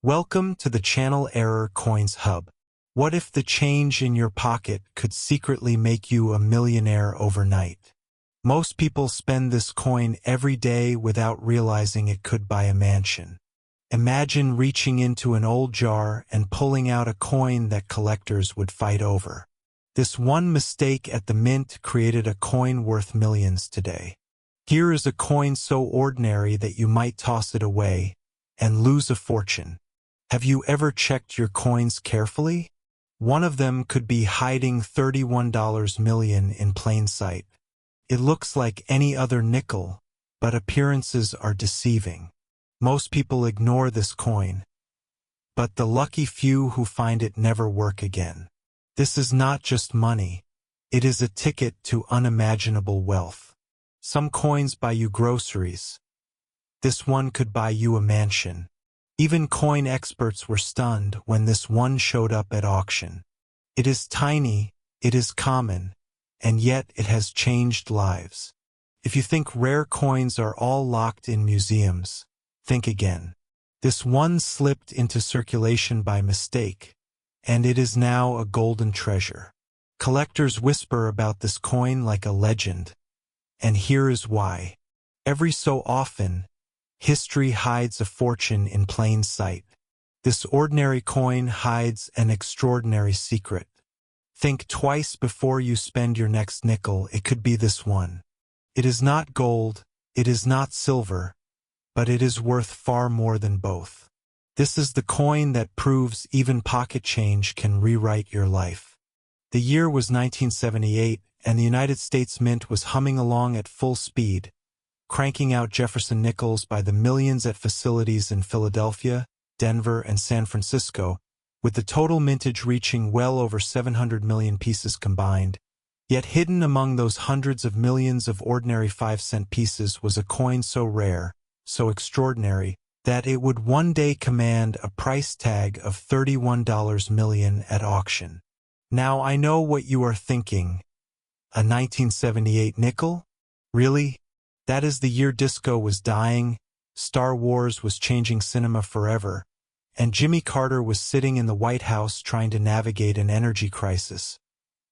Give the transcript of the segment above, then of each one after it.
Welcome to the Channel Error Coins Hub. What if the change in your pocket could secretly make you a millionaire overnight? Most people spend this coin every day without realizing it could buy a mansion. Imagine reaching into an old jar and pulling out a coin that collectors would fight over. This one mistake at the mint created a coin worth millions today. Here is a coin so ordinary that you might toss it away and lose a fortune. Have you ever checked your coins carefully? One of them could be hiding $31 million in plain sight. It looks like any other nickel, but appearances are deceiving. Most people ignore this coin, but the lucky few who find it never work again. This is not just money. It is a ticket to unimaginable wealth. Some coins buy you groceries. This one could buy you a mansion. Even coin experts were stunned when this one showed up at auction. It is tiny, it is common, and yet it has changed lives. If you think rare coins are all locked in museums, think again. This one slipped into circulation by mistake, and it is now a golden treasure. Collectors whisper about this coin like a legend, and here is why. Every so often, history hides a fortune in plain sight. This ordinary coin hides an extraordinary secret. Think twice before you spend your next nickel. It could be this one. It is not gold, it is not silver, but it is worth far more than both. This is the coin that proves even pocket change can rewrite your life. The year was 1978, and the United States Mint was humming along at full speed, cranking out Jefferson Nickels by the millions at facilities in Philadelphia, Denver, and San Francisco, with the total mintage reaching well over 700 million pieces combined. Yet hidden among those hundreds of millions of ordinary 5-cent pieces was a coin so rare, so extraordinary, that it would one day command a price tag of $31 million at auction. Now I know what you are thinking. A 1978 nickel? Really? That is the year disco was dying, Star Wars was changing cinema forever, and Jimmy Carter was sitting in the White House trying to navigate an energy crisis.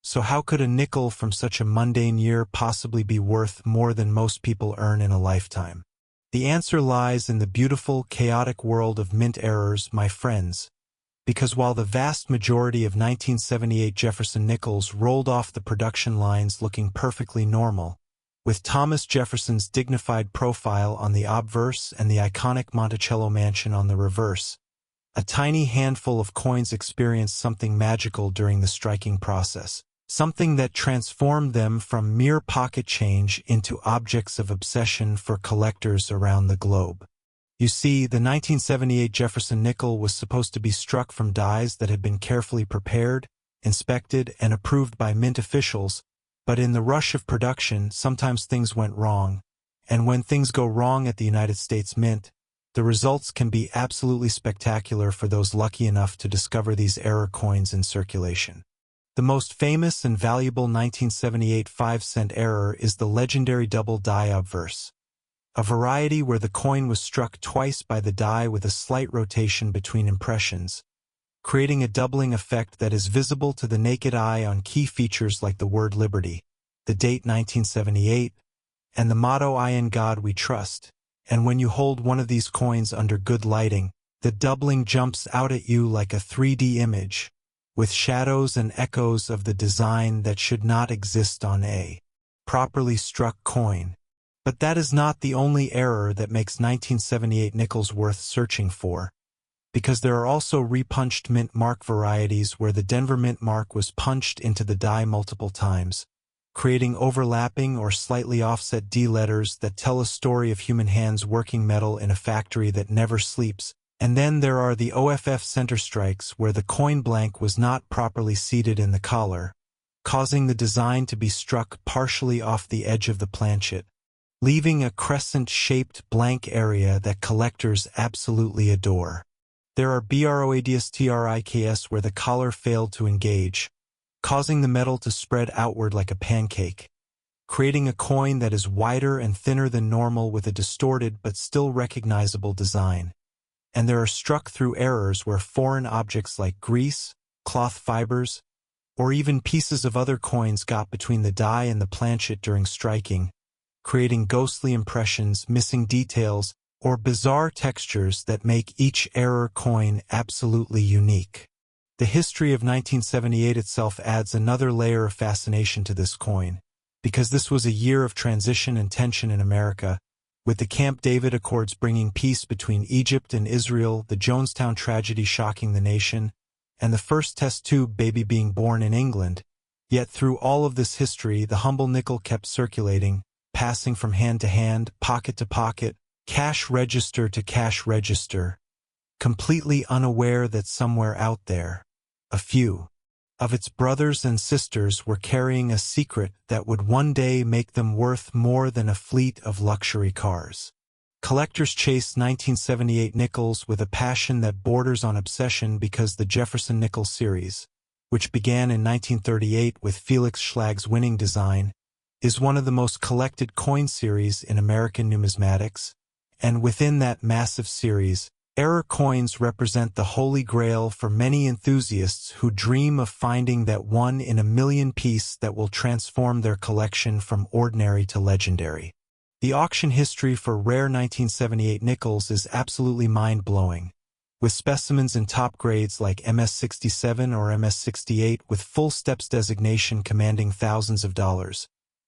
So how could a nickel from such a mundane year possibly be worth more than most people earn in a lifetime? The answer lies in the beautiful, chaotic world of mint errors, my friends, because while the vast majority of 1978 Jefferson Nickels rolled off the production lines looking perfectly normal, with Thomas Jefferson's dignified profile on the obverse and the iconic Monticello mansion on the reverse, a tiny handful of coins experienced something magical during the striking process, something that transformed them from mere pocket change into objects of obsession for collectors around the globe. You see, the 1978 Jefferson nickel was supposed to be struck from dies that had been carefully prepared, inspected, and approved by mint officials, but in the rush of production, sometimes things went wrong, and when things go wrong at the United States Mint, the results can be absolutely spectacular for those lucky enough to discover these error coins in circulation. The most famous and valuable 1978 5-cent error is the legendary double die obverse, a variety where the coin was struck twice by the die with a slight rotation between impressions, creating a doubling effect that is visible to the naked eye on key features like the word liberty, the date 1978, and the motto I in God we trust. And when you hold one of these coins under good lighting, the doubling jumps out at you like a 3D image, with shadows and echoes of the design that should not exist on a properly struck coin. But that is not the only error that makes 1978 nickels worth searching for, because there are also repunched mint mark varieties where the Denver mint mark was punched into the die multiple times, creating overlapping or slightly offset D letters that tell a story of human hands working metal in a factory that never sleeps. And then there are the OFF center strikes where the coin blank was not properly seated in the collar, causing the design to be struck partially off the edge of the planchet, leaving a crescent-shaped blank area that collectors absolutely adore. There are BROADSTRIKS where the collar failed to engage, causing the metal to spread outward like a pancake, creating a coin that is wider and thinner than normal with a distorted but still recognizable design. and there are struck-through errors where foreign objects like grease, cloth fibers, or even pieces of other coins got between the die and the planchet during striking, creating ghostly impressions, missing details, or bizarre textures that make each error coin absolutely unique. The history of 1978 itself adds another layer of fascination to this coin, because this was a year of transition and tension in America, with the Camp David Accords bringing peace between Egypt and Israel, the Jonestown tragedy shocking the nation, and the first test tube baby being born in England. Yet through all of this history, the humble nickel kept circulating, passing from hand to hand, pocket to pocket, cash register to cash register, completely unaware that somewhere out there, a few of its brothers and sisters were carrying a secret that would one day make them worth more than a fleet of luxury cars. Collectors chase 1978 nickels with a passion that borders on obsession because the Jefferson Nickel series, which began in 1938 with Felix Schlag's winning design, is one of the most collected coin series in American numismatics, and within that massive series, error coins represent the holy grail for many enthusiasts who dream of finding that one-in-a-million piece that will transform their collection from ordinary to legendary. The auction history for rare 1978 nickels is absolutely mind-blowing, with specimens in top grades like MS67 or MS68 with full steps designation commanding thousands of dollars,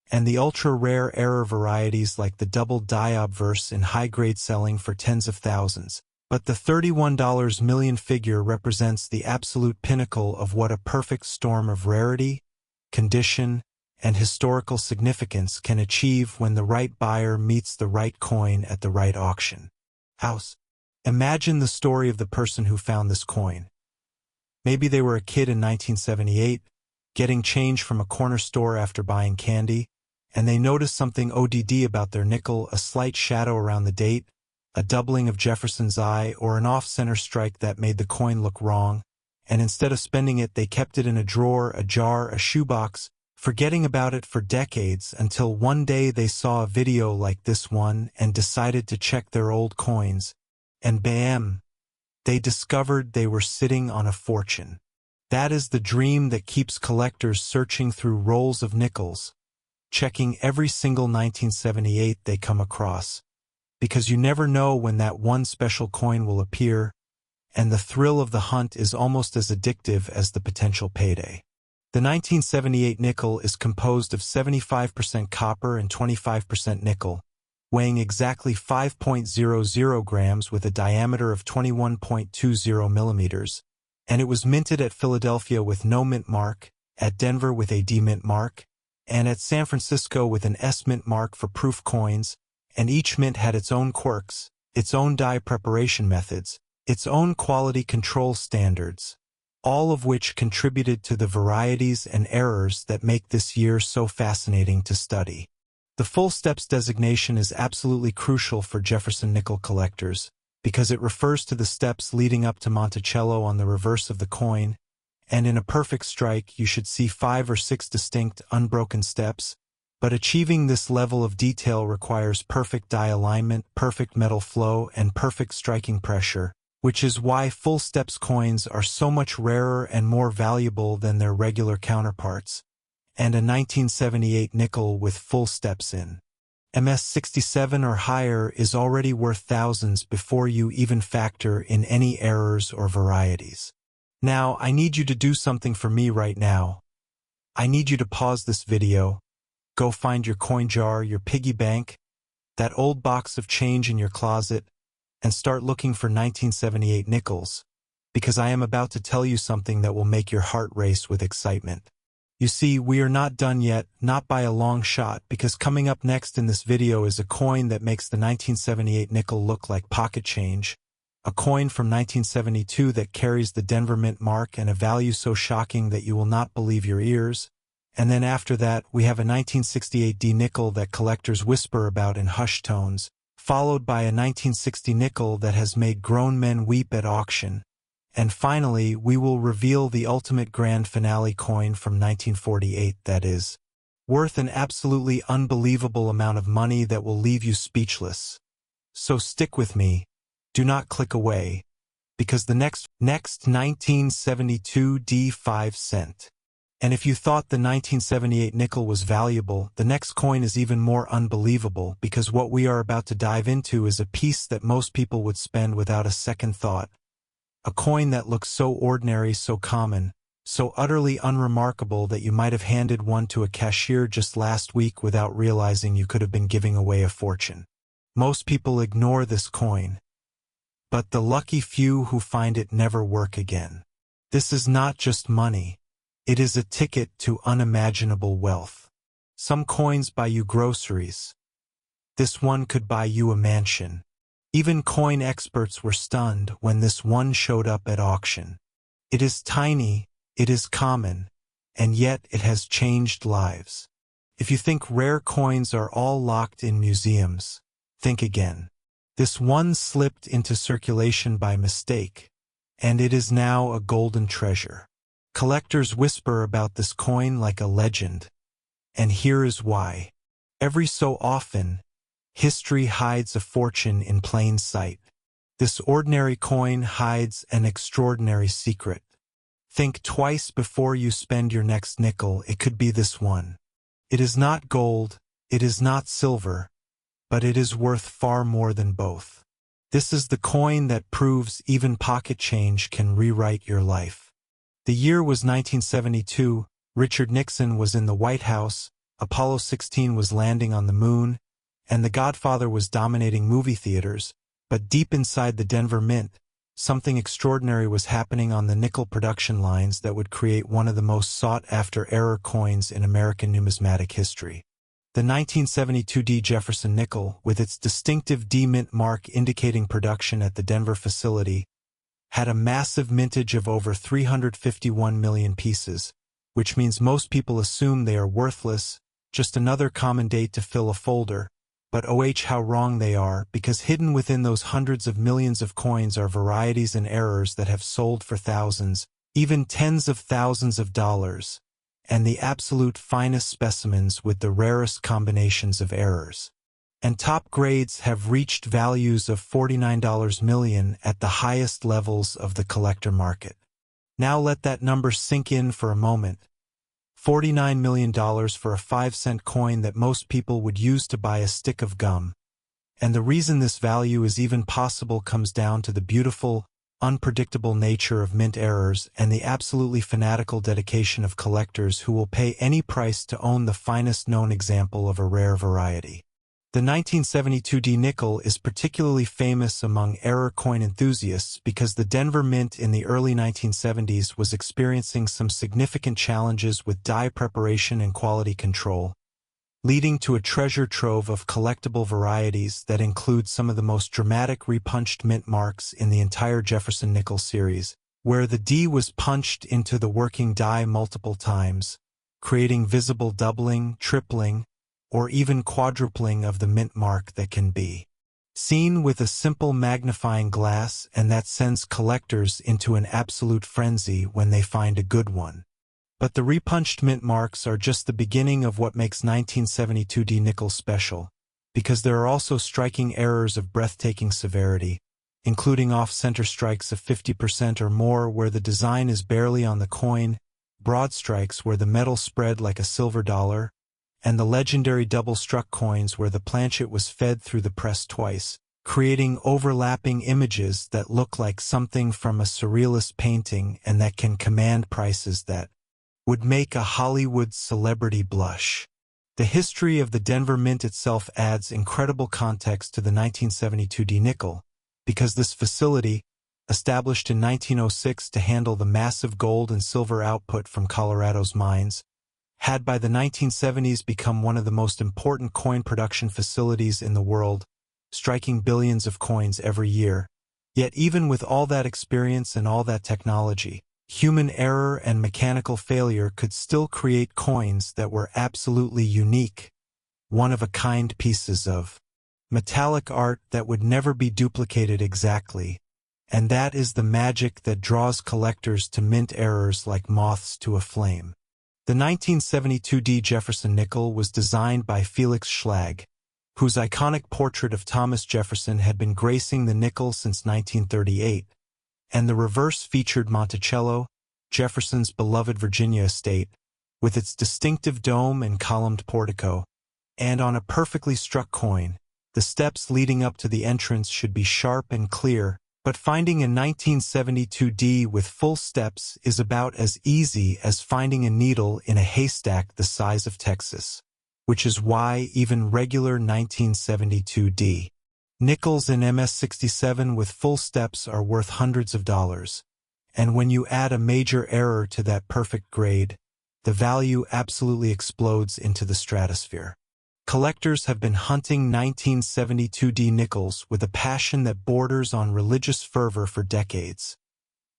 and the ultra-rare error varieties like the double die obverse in high-grade selling for tens of thousands. But the $31 million figure represents the absolute pinnacle of what a perfect storm of rarity, condition, and historical significance can achieve when the right buyer meets the right coin at the right auction house. Imagine the story of the person who found this coin. Maybe they were a kid in 1978, getting change from a corner store after buying candy, and they noticed something ODD about their nickel, a slight shadow around the date, a doubling of Jefferson's eye, or an off-center strike that made the coin look wrong, and instead of spending it, they kept it in a drawer, a jar, a shoebox, forgetting about it for decades until one day they saw a video like this one and decided to check their old coins, and bam, they discovered they were sitting on a fortune. That is the dream that keeps collectors searching through rolls of nickels, checking every single 1978 they come across, because you never know when that one special coin will appear, and the thrill of the hunt is almost as addictive as the potential payday. The 1978 nickel is composed of 75% copper and 25% nickel, weighing exactly 5.00 grams with a diameter of 21.20 millimeters, and it was minted at Philadelphia with no mint mark, at Denver with a D mint mark, and at San Francisco with an S mint mark for proof coins, and each mint had its own quirks, its own die preparation methods, its own quality control standards, all of which contributed to the varieties and errors that make this year so fascinating to study. The full steps designation is absolutely crucial for Jefferson Nickel collectors, because it refers to the steps leading up to Monticello on the reverse of the coin, and in a perfect strike you should see 5 or 6 distinct, unbroken steps. But achieving this level of detail requires perfect die alignment, perfect metal flow, and perfect striking pressure, which is why full steps coins are so much rarer and more valuable than their regular counterparts, and a 1978 nickel with full steps in MS67 or higher is already worth thousands before you even factor in any errors or varieties. Now, I need you to do something for me right now. I need you to pause this video, go find your coin jar, your piggy bank, that old box of change in your closet, and start looking for 1978 nickels, because I am about to tell you something that will make your heart race with excitement. You see, we are not done yet, not by a long shot, because coming up next in this video is a coin that makes the 1978 nickel look like pocket change, a coin from 1972 that carries the Denver Mint mark and a value so shocking that you will not believe your ears. And then after that, we have a 1968 D nickel that collectors whisper about in hushed tones, followed by a 1960 nickel that has made grown men weep at auction. And finally, we will reveal the ultimate grand finale coin from 1948 that is worth an absolutely unbelievable amount of money that will leave you speechless. So stick with me. Do not click away. because the next 1972 D 5 cent. And if you thought the 1978 nickel was valuable, the next coin is even more unbelievable because what we are about to dive into is a piece that most people would spend without a second thought. A coin that looks so ordinary, so common, so utterly unremarkable that you might have handed one to a cashier just last week without realizing you could have been giving away a fortune. Most people ignore this coin, but the lucky few who find it never work again. This is not just money. It is a ticket to unimaginable wealth. Some coins buy you groceries. This one could buy you a mansion. Even coin experts were stunned when this one showed up at auction. It is tiny, it is common, and yet it has changed lives. If you think rare coins are all locked in museums, think again. This one slipped into circulation by mistake, and it is now a golden treasure. Collectors whisper about this coin like a legend, and here is why. Every so often, history hides a fortune in plain sight. This ordinary coin hides an extraordinary secret. Think twice before you spend your next nickel. It could be this one. It is not gold, it is not silver, but it is worth far more than both. This is the coin that proves even pocket change can rewrite your life. The year was 1972, Richard Nixon was in the White House, Apollo 16 was landing on the moon, and The Godfather was dominating movie theaters, but deep inside the Denver Mint, something extraordinary was happening on the nickel production lines that would create one of the most sought-after error coins in American numismatic history. The 1972 D Jefferson Nickel, with its distinctive D mint mark indicating production at the Denver facility, had a massive mintage of over 351 million pieces, which means most people assume they are worthless, just another common date to fill a folder, but how wrong they are, because hidden within those hundreds of millions of coins are varieties and errors that have sold for thousands, even tens of thousands of dollars, and the absolute finest specimens with the rarest combinations of errors. And top grades have reached values of $49 million at the highest levels of the collector market. Now let that number sink in for a moment. $49 million for a 5-cent coin that most people would use to buy a stick of gum. And the reason this value is even possible comes down to the beautiful, unpredictable nature of mint errors and the absolutely fanatical dedication of collectors who will pay any price to own the finest known example of a rare variety. The 1972 D nickel is particularly famous among error coin enthusiasts because the Denver Mint in the early 1970s was experiencing some significant challenges with die preparation and quality control, leading to a treasure trove of collectible varieties that include some of the most dramatic repunched mint marks in the entire Jefferson Nickel series, where the D was punched into the working die multiple times, creating visible doubling, tripling, or even quadrupling of the mint mark that can be seen with a simple magnifying glass, and that sends collectors into an absolute frenzy when they find a good one. But the repunched mint marks are just the beginning of what makes 1972 D nickel special, because there are also striking errors of breathtaking severity, including off-center strikes of 50% or more where the design is barely on the coin, broad strikes where the metal spread like a silver dollar, and the legendary double-struck coins where the planchet was fed through the press twice, creating overlapping images that look like something from a surrealist painting and that can command prices that would make a Hollywood celebrity blush. The history of the Denver Mint itself adds incredible context to the 1972 D nickel, because this facility, established in 1906 to handle the massive gold and silver output from Colorado's mines, had by the 1970s become one of the most important coin production facilities in the world, striking billions of coins every year. Yet even with all that experience and all that technology, human error and mechanical failure could still create coins that were absolutely unique, one-of-a-kind pieces of metallic art that would never be duplicated exactly. And that is the magic that draws collectors to mint errors like moths to a flame. The 1972 D Jefferson Nickel was designed by Felix Schlag, whose iconic portrait of Thomas Jefferson had been gracing the nickel since 1938, and the reverse featured Monticello, Jefferson's beloved Virginia estate, with its distinctive dome and columned portico. And on a perfectly struck coin, the steps leading up to the entrance should be sharp and clear, but finding a 1972D with full steps is about as easy as finding a needle in a haystack the size of Texas, which is why even regular 1972D nickels in MS67 with full steps are worth hundreds of dollars. And when you add a major error to that perfect grade, the value absolutely explodes into the stratosphere. Collectors have been hunting 1972D nickels with a passion that borders on religious fervor for decades.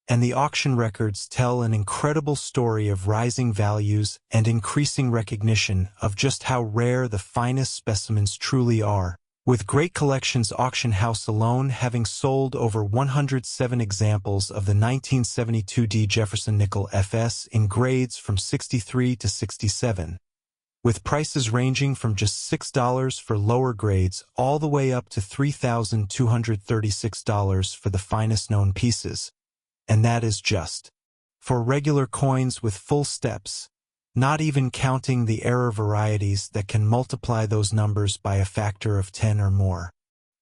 And the auction records tell an incredible story of rising values and increasing recognition of just how rare the finest specimens truly are, with Great Collections Auction House alone having sold over 107 examples of the 1972D Jefferson Nickel FS in grades from 63 to 67. With prices ranging from just $6 for lower grades all the way up to $3,236 for the finest known pieces. And that is just for regular coins with full steps, not even counting the error varieties that can multiply those numbers by a factor of 10 or more.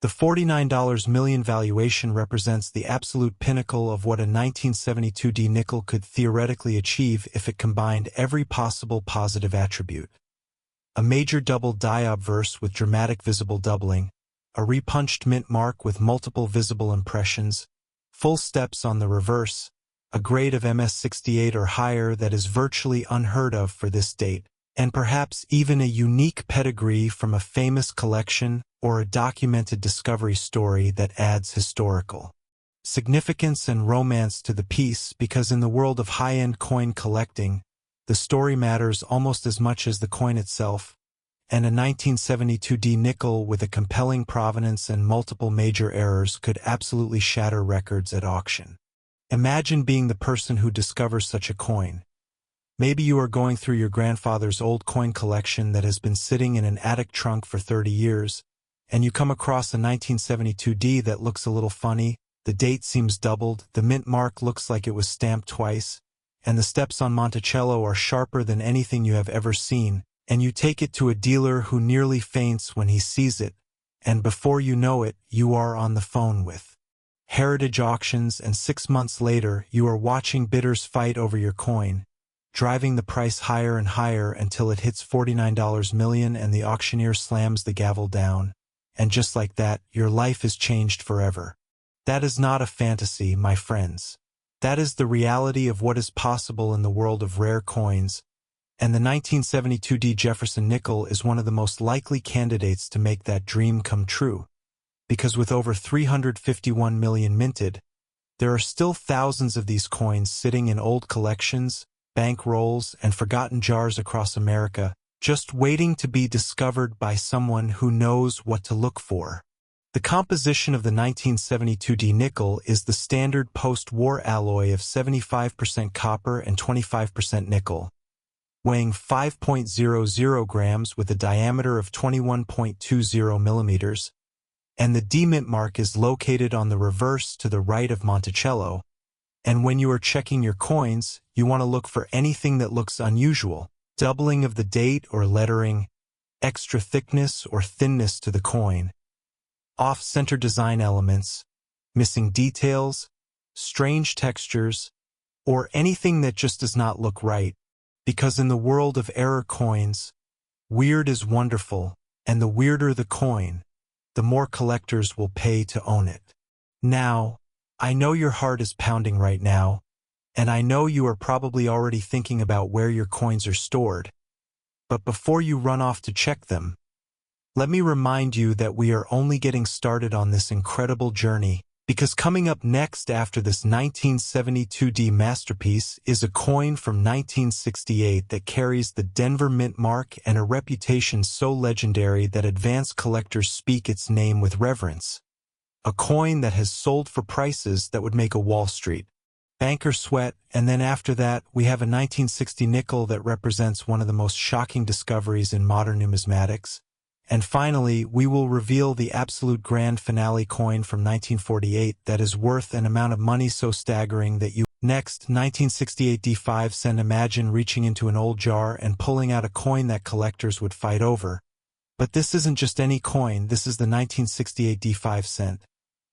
The $49 million valuation represents the absolute pinnacle of what a 1972D nickel could theoretically achieve if it combined every possible positive attribute. A major double die obverse with dramatic visible doubling, a repunched mint mark with multiple visible impressions, full steps on the reverse, a grade of MS68 or higher that is virtually unheard of for this date, and perhaps even a unique pedigree from a famous collection or a documented discovery story that adds historical significance and romance to the piece, because in the world of high-end coin collecting, the story matters almost as much as the coin itself, and a 1972D nickel with a compelling provenance and multiple major errors could absolutely shatter records at auction. Imagine being the person who discovers such a coin. Maybe you are going through your grandfather's old coin collection that has been sitting in an attic trunk for 30 years, and you come across a 1972D that looks a little funny, the date seems doubled, the mint mark looks like it was stamped twice, and the steps on Monticello are sharper than anything you have ever seen, and you take it to a dealer who nearly faints when he sees it, and before you know it, you are on the phone with Heritage Auctions, and 6 months later, you are watching bidders fight over your coin, driving the price higher and higher until it hits $49 million and the auctioneer slams the gavel down, and just like that, your life is changed forever. That is not a fantasy, my friends. That is the reality of what is possible in the world of rare coins, and the 1972D Jefferson Nickel is one of the most likely candidates to make that dream come true, because with over 351 million minted, there are still thousands of these coins sitting in old collections, bank rolls, and forgotten jars across America, just waiting to be discovered by someone who knows what to look for. The composition of the 1972D nickel is the standard post-war alloy of 75% copper and 25% nickel, weighing 5.00 grams with a diameter of 21.20 millimeters, and the D mint mark is located on the reverse to the right of Monticello. And when you are checking your coins, you want to look for anything that looks unusual, doubling of the date or lettering, extra thickness or thinness to the coin, off-center design elements, missing details, strange textures, or anything that just does not look right, because in the world of error coins, weird is wonderful, and the weirder the coin, the more collectors will pay to own it. Now, I know your heart is pounding right now, and I know you are probably already thinking about where your coins are stored, but before you run off to check them, let me remind you that we are only getting started on this incredible journey, because coming up next after this 1972D masterpiece is a coin from 1968 that carries the Denver Mint mark and a reputation so legendary that advanced collectors speak its name with reverence. A coin that has sold for prices that would make a Wall Street banker sweat, and then after that we have a 1960 nickel that represents one of the most shocking discoveries in modern numismatics, And finally, we will reveal the absolute grand finale coin from 1948 that is worth an amount of money so staggering that you... Next, 1968 D5 cent. Imagine reaching into an old jar and pulling out a coin that collectors would fight over. But this isn't just any coin, this is the 1968 D5 cent.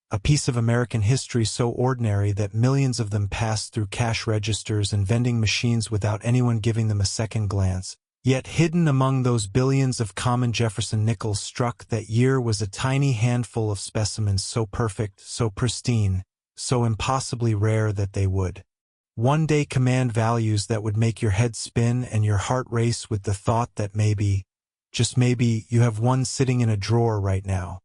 A piece of American history so ordinary that millions of them passed through cash registers and vending machines without anyone giving them a second glance. Yet hidden among those billions of common Jefferson nickels struck that year was a tiny handful of specimens so perfect, so pristine, so impossibly rare that they would one day command values that would make your head spin and your heart race with the thought that maybe, just maybe, you have one sitting in a drawer right now.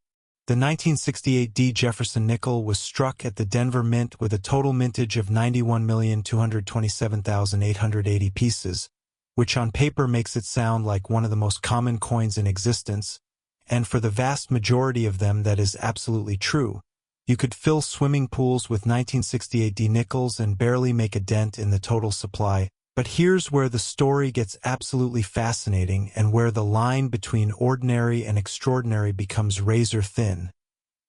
The 1968 D Jefferson nickel was struck at the Denver Mint with a total mintage of 91,227,880 pieces, which on paper makes it sound like one of the most common coins in existence, and for the vast majority of them that is absolutely true. You could fill swimming pools with 1968 D nickels and barely make a dent in the total supply. But here's where the story gets absolutely fascinating and where the line between ordinary and extraordinary becomes razor thin.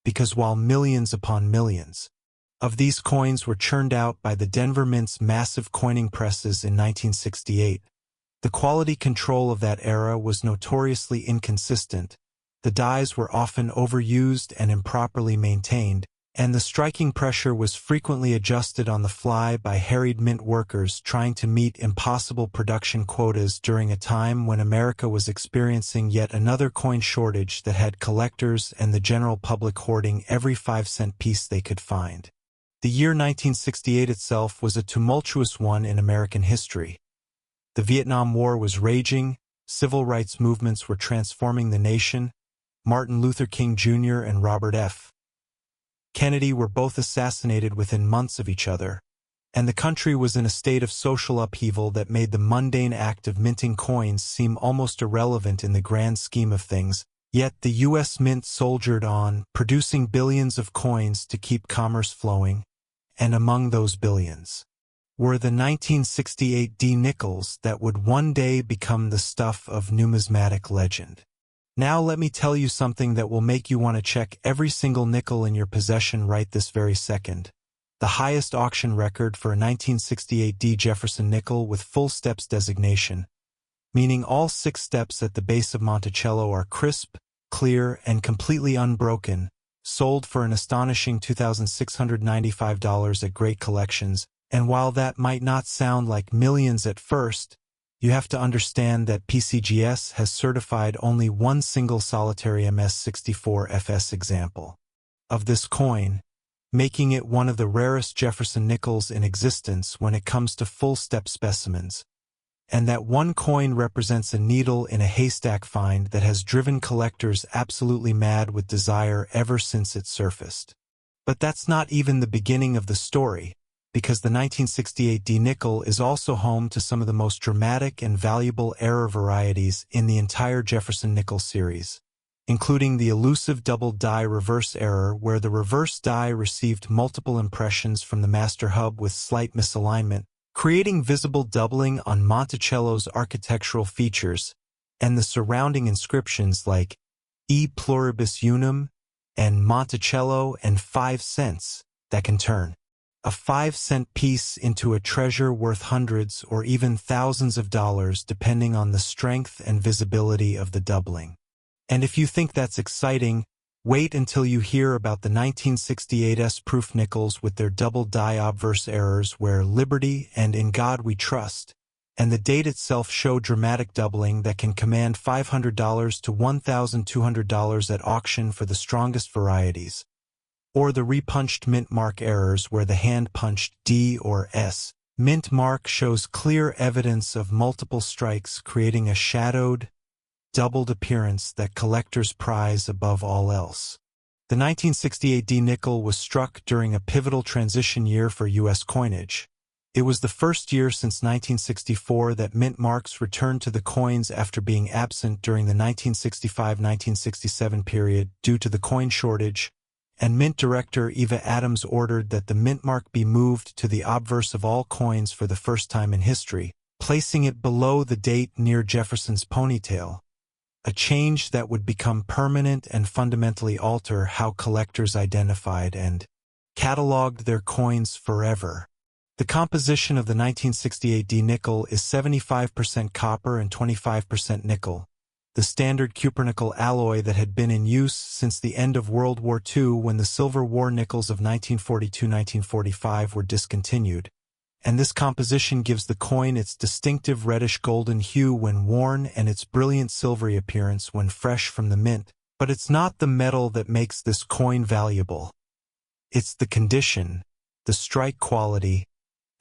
Because while millions upon millions of these coins were churned out by the Denver Mint's massive coining presses in 1968, the quality control of that era was notoriously inconsistent. The dies were often overused and improperly maintained, and the striking pressure was frequently adjusted on the fly by harried mint workers trying to meet impossible production quotas during a time when America was experiencing yet another coin shortage that had collectors and the general public hoarding every 5-cent piece they could find. The year 1968 itself was a tumultuous one in American history. The Vietnam War was raging, civil rights movements were transforming the nation. Martin Luther King Jr. and Robert F. Kennedy were both assassinated within months of each other, and the country was in a state of social upheaval that made the mundane act of minting coins seem almost irrelevant in the grand scheme of things. Yet the U.S. Mint soldiered on, producing billions of coins to keep commerce flowing, and among those billions were the 1968 D nickels that would one day become the stuff of numismatic legend. Now let me tell you something that will make you want to check every single nickel in your possession right this very second. The highest auction record for a 1968 D Jefferson nickel with full steps designation, meaning all 6 steps at the base of Monticello are crisp, clear, and completely unbroken, sold for an astonishing $2,695 at Great Collections. And while that might not sound like millions at first, you have to understand that PCGS has certified only one single solitary MS64FS example of this coin, making it one of the rarest Jefferson nickels in existence when it comes to full-step specimens. And that one coin represents a needle in a haystack find that has driven collectors absolutely mad with desire ever since it surfaced. But that's not even the beginning of the story, because the 1968 D nickel is also home to some of the most dramatic and valuable error varieties in the entire Jefferson nickel series, including the elusive double die reverse error where the reverse die received multiple impressions from the master hub with slight misalignment, creating visible doubling on Monticello's architectural features, and the surrounding inscriptions like E pluribus unum and Monticello and 5 cents that can turn a 5-cent piece into a treasure worth hundreds or even thousands of dollars depending on the strength and visibility of the doubling. And if you think that's exciting, wait until you hear about the 1968 proof nickels with their double die obverse errors where Liberty and In God We Trust and the date itself show dramatic doubling that can command $500 to $1,200 at auction for the strongest varieties. Or the repunched mint mark errors where the hand-punched D or S mint mark shows clear evidence of multiple strikes creating a shadowed, doubled appearance that collectors prize above all else. The 1968 D nickel was struck during a pivotal transition year for U.S. coinage. It was the first year since 1964 that mint marks returned to the coins after being absent during the 1965-1967 period due to the coin shortage, and Mint Director Eva Adams ordered that the mint mark be moved to the obverse of all coins for the first time in history, placing it below the date near Jefferson's ponytail. a change that would become permanent and fundamentally alter how collectors identified and cataloged their coins forever. The composition of the 1968 D nickel is 75% copper and 25% nickel, the standard cupronickel alloy that had been in use since the end of World War II when the Silver War nickels of 1942-1945 were discontinued, and this composition gives the coin its distinctive reddish-golden hue when worn and its brilliant silvery appearance when fresh from the mint. But it's not the metal that makes this coin valuable. It's the condition, the strike quality,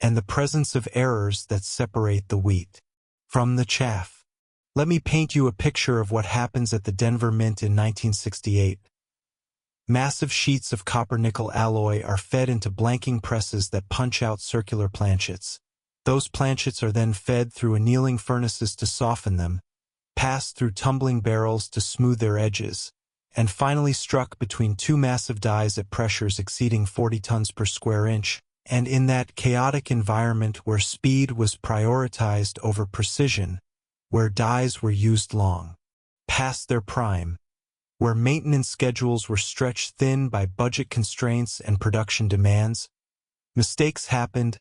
and the presence of errors that separate the wheat from the chaff. Let me paint you a picture of what happens at the Denver Mint in 1968. Massive sheets of copper-nickel alloy are fed into blanking presses that punch out circular planchets. Those planchets are then fed through annealing furnaces to soften them, passed through tumbling barrels to smooth their edges, and finally struck between two massive dies at pressures exceeding 40 tons per square inch. And in that chaotic environment where speed was prioritized over precision, where dies were used long, past their prime, where maintenance schedules were stretched thin by budget constraints and production demands, mistakes happened,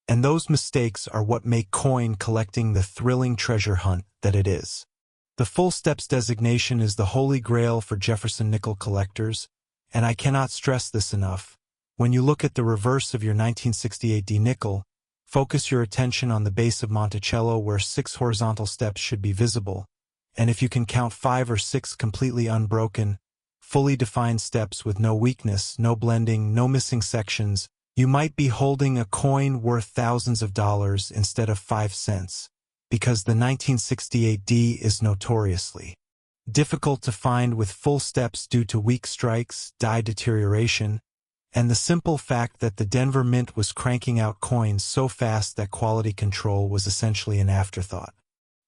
and those mistakes are what make coin collecting the thrilling treasure hunt that it is. The full steps designation is the holy grail for Jefferson Nickel collectors, and I cannot stress this enough. When you look at the reverse of your 1968 D nickel, focus your attention on the base of Monticello where 6 horizontal steps should be visible, and if you can count 5 or 6 completely unbroken, fully defined steps with no weakness, no blending, no missing sections, you might be holding a coin worth thousands of dollars instead of 5 cents, because the 1968 D is notoriously difficult to find with full steps due to weak strikes, die deterioration, and the simple fact that the Denver Mint was cranking out coins so fast that quality control was essentially an afterthought.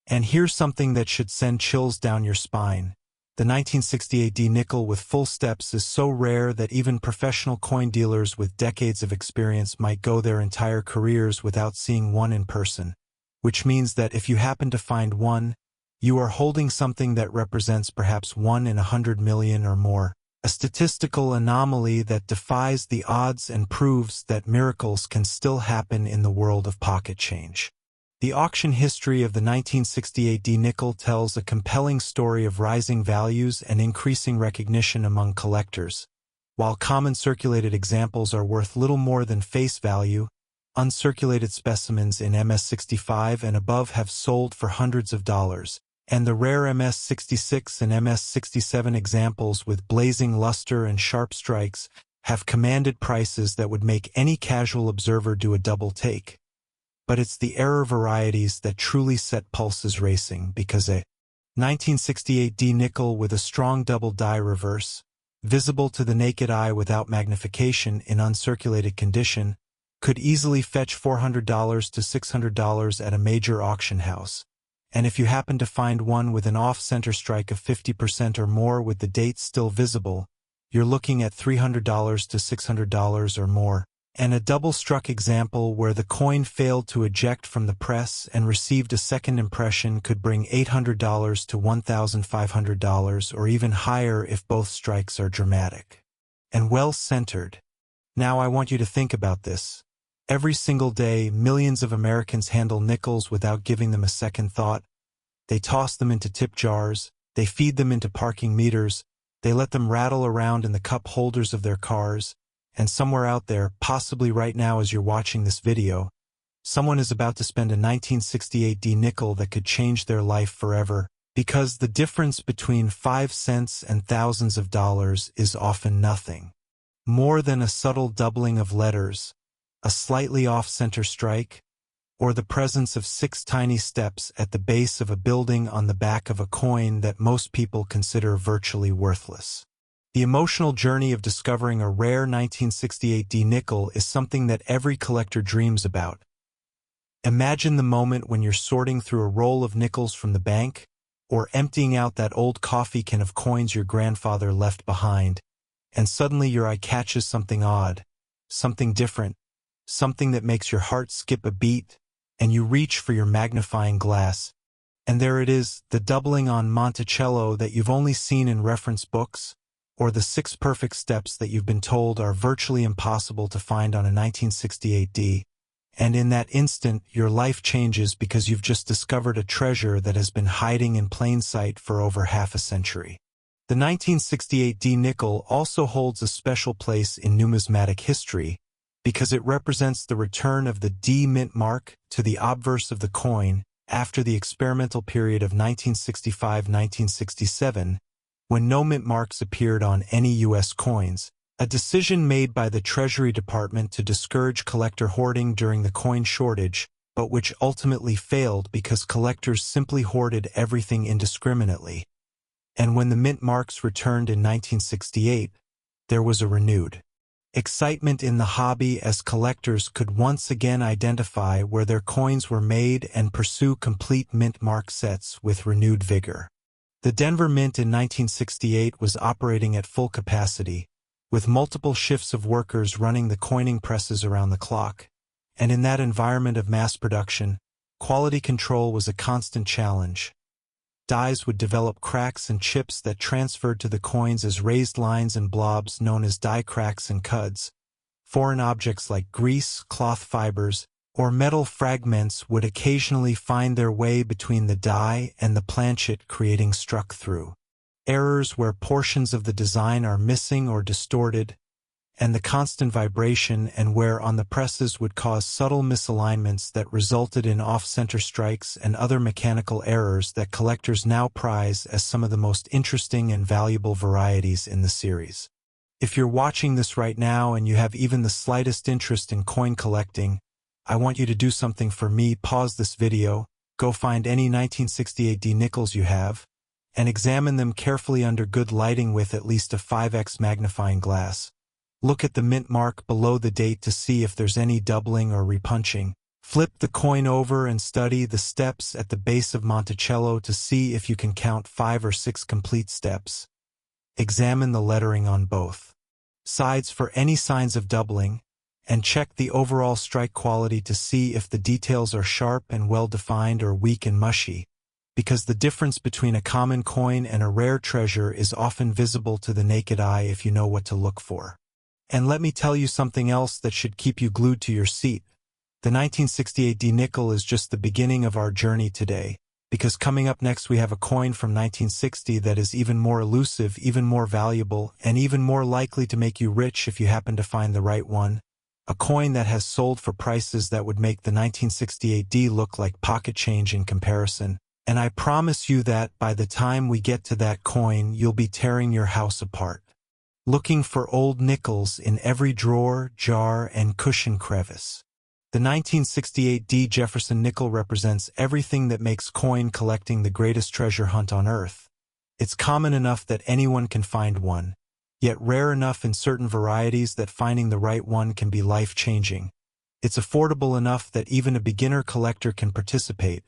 And here's something that should send chills down your spine. The 1968 D nickel with full steps is so rare that even professional coin dealers with decades of experience might go their entire careers without seeing one in person, which means that if you happen to find one, you are holding something that represents perhaps 1 in 100 million or more, a statistical anomaly that defies the odds and proves that miracles can still happen in the world of pocket change. The auction history of the 1968 D nickel tells a compelling story of rising values and increasing recognition among collectors. While common circulated examples are worth little more than face value, uncirculated specimens in MS-65 and above have sold for hundreds of dollars, and the rare MS-66 and MS-67 examples with blazing luster and sharp strikes have commanded prices that would make any casual observer do a double take. But it's the error varieties that truly set pulses racing, because a 1968 D nickel with a strong double die reverse, visible to the naked eye without magnification in uncirculated condition, could easily fetch $400 to $600 at a major auction house. And if you happen to find one with an off-center strike of 50% or more with the date still visible, you're looking at $300 to $600 or more. And a double-struck example where the coin failed to eject from the press and received a second impression could bring $800 to $1,500 or even higher if both strikes are dramatic and well-centered. Now I want you to think about this. Every single day, millions of Americans handle nickels without giving them a second thought. They toss them into tip jars, they feed them into parking meters, they let them rattle around in the cup holders of their cars, and somewhere out there, possibly right now as you're watching this video, someone is about to spend a 1968 D nickel that could change their life forever, because the difference between 5 cents and thousands of dollars is often nothing more than a subtle doubling of letters, a slightly off-center strike, or the presence of 6 tiny steps at the base of a building on the back of a coin that most people consider virtually worthless. The emotional journey of discovering a rare 1968 D nickel is something that every collector dreams about. Imagine the moment when you're sorting through a roll of nickels from the bank, or emptying out that old coffee can of coins your grandfather left behind, and suddenly your eye catches something odd, something different, something that makes your heart skip a beat, and you reach for your magnifying glass. And there it is, the doubling on Monticello that you've only seen in reference books, or the 6 perfect steps that you've been told are virtually impossible to find on a 1968D. And in that instant, your life changes because you've just discovered a treasure that has been hiding in plain sight for over half a century. The 1968D nickel also holds a special place in numismatic history because it represents the return of the D mint mark to the obverse of the coin after the experimental period of 1965-1967, when no mint marks appeared on any U.S. coins, a decision made by the Treasury Department to discourage collector hoarding during the coin shortage, but which ultimately failed because collectors simply hoarded everything indiscriminately. And when the mint marks returned in 1968, there was a renewed excitement in the hobby as collectors could once again identify where their coins were made and pursue complete mint mark sets with renewed vigor. The Denver Mint in 1968 was operating at full capacity, with multiple shifts of workers running the coining presses around the clock. And in that environment of mass production, quality control was a constant challenge. Dies would develop cracks and chips that transferred to the coins as raised lines and blobs known as die cracks and cuds. Foreign objects like grease, cloth fibers, or metal fragments would occasionally find their way between the die and the planchet, creating struck-through errors where portions of the design are missing or distorted, and the constant vibration and wear on the presses would cause subtle misalignments that resulted in off-center strikes and other mechanical errors that collectors now prize as some of the most interesting and valuable varieties in the series. If you're watching this right now and you have even the slightest interest in coin collecting, I want you to do something for me. Pause this video, go find any 1968D nickels you have, and examine them carefully under good lighting with at least a 5x magnifying glass. Look at the mint mark below the date to see if there's any doubling or repunching. Flip the coin over and study the steps at the base of Monticello to see if you can count 5 or 6 complete steps. Examine the lettering on both sides for any signs of doubling, and check the overall strike quality to see if the details are sharp and well-defined or weak and mushy, because the difference between a common coin and a rare treasure is often visible to the naked eye if you know what to look for. And let me tell you something else that should keep you glued to your seat. The 1968D nickel is just the beginning of our journey today, because coming up next we have a coin from 1960 that is even more elusive, even more valuable, and even more likely to make you rich if you happen to find the right one. A coin that has sold for prices that would make the 1968D look like pocket change in comparison. And I promise you that by the time we get to that coin, you'll be tearing your house apart, looking for old nickels in every drawer, jar, and cushion crevice. The 1968D Jefferson Nickel represents everything that makes coin collecting the greatest treasure hunt on earth. It's common enough that anyone can find one, yet rare enough in certain varieties that finding the right one can be life-changing. It's affordable enough that even a beginner collector can participate,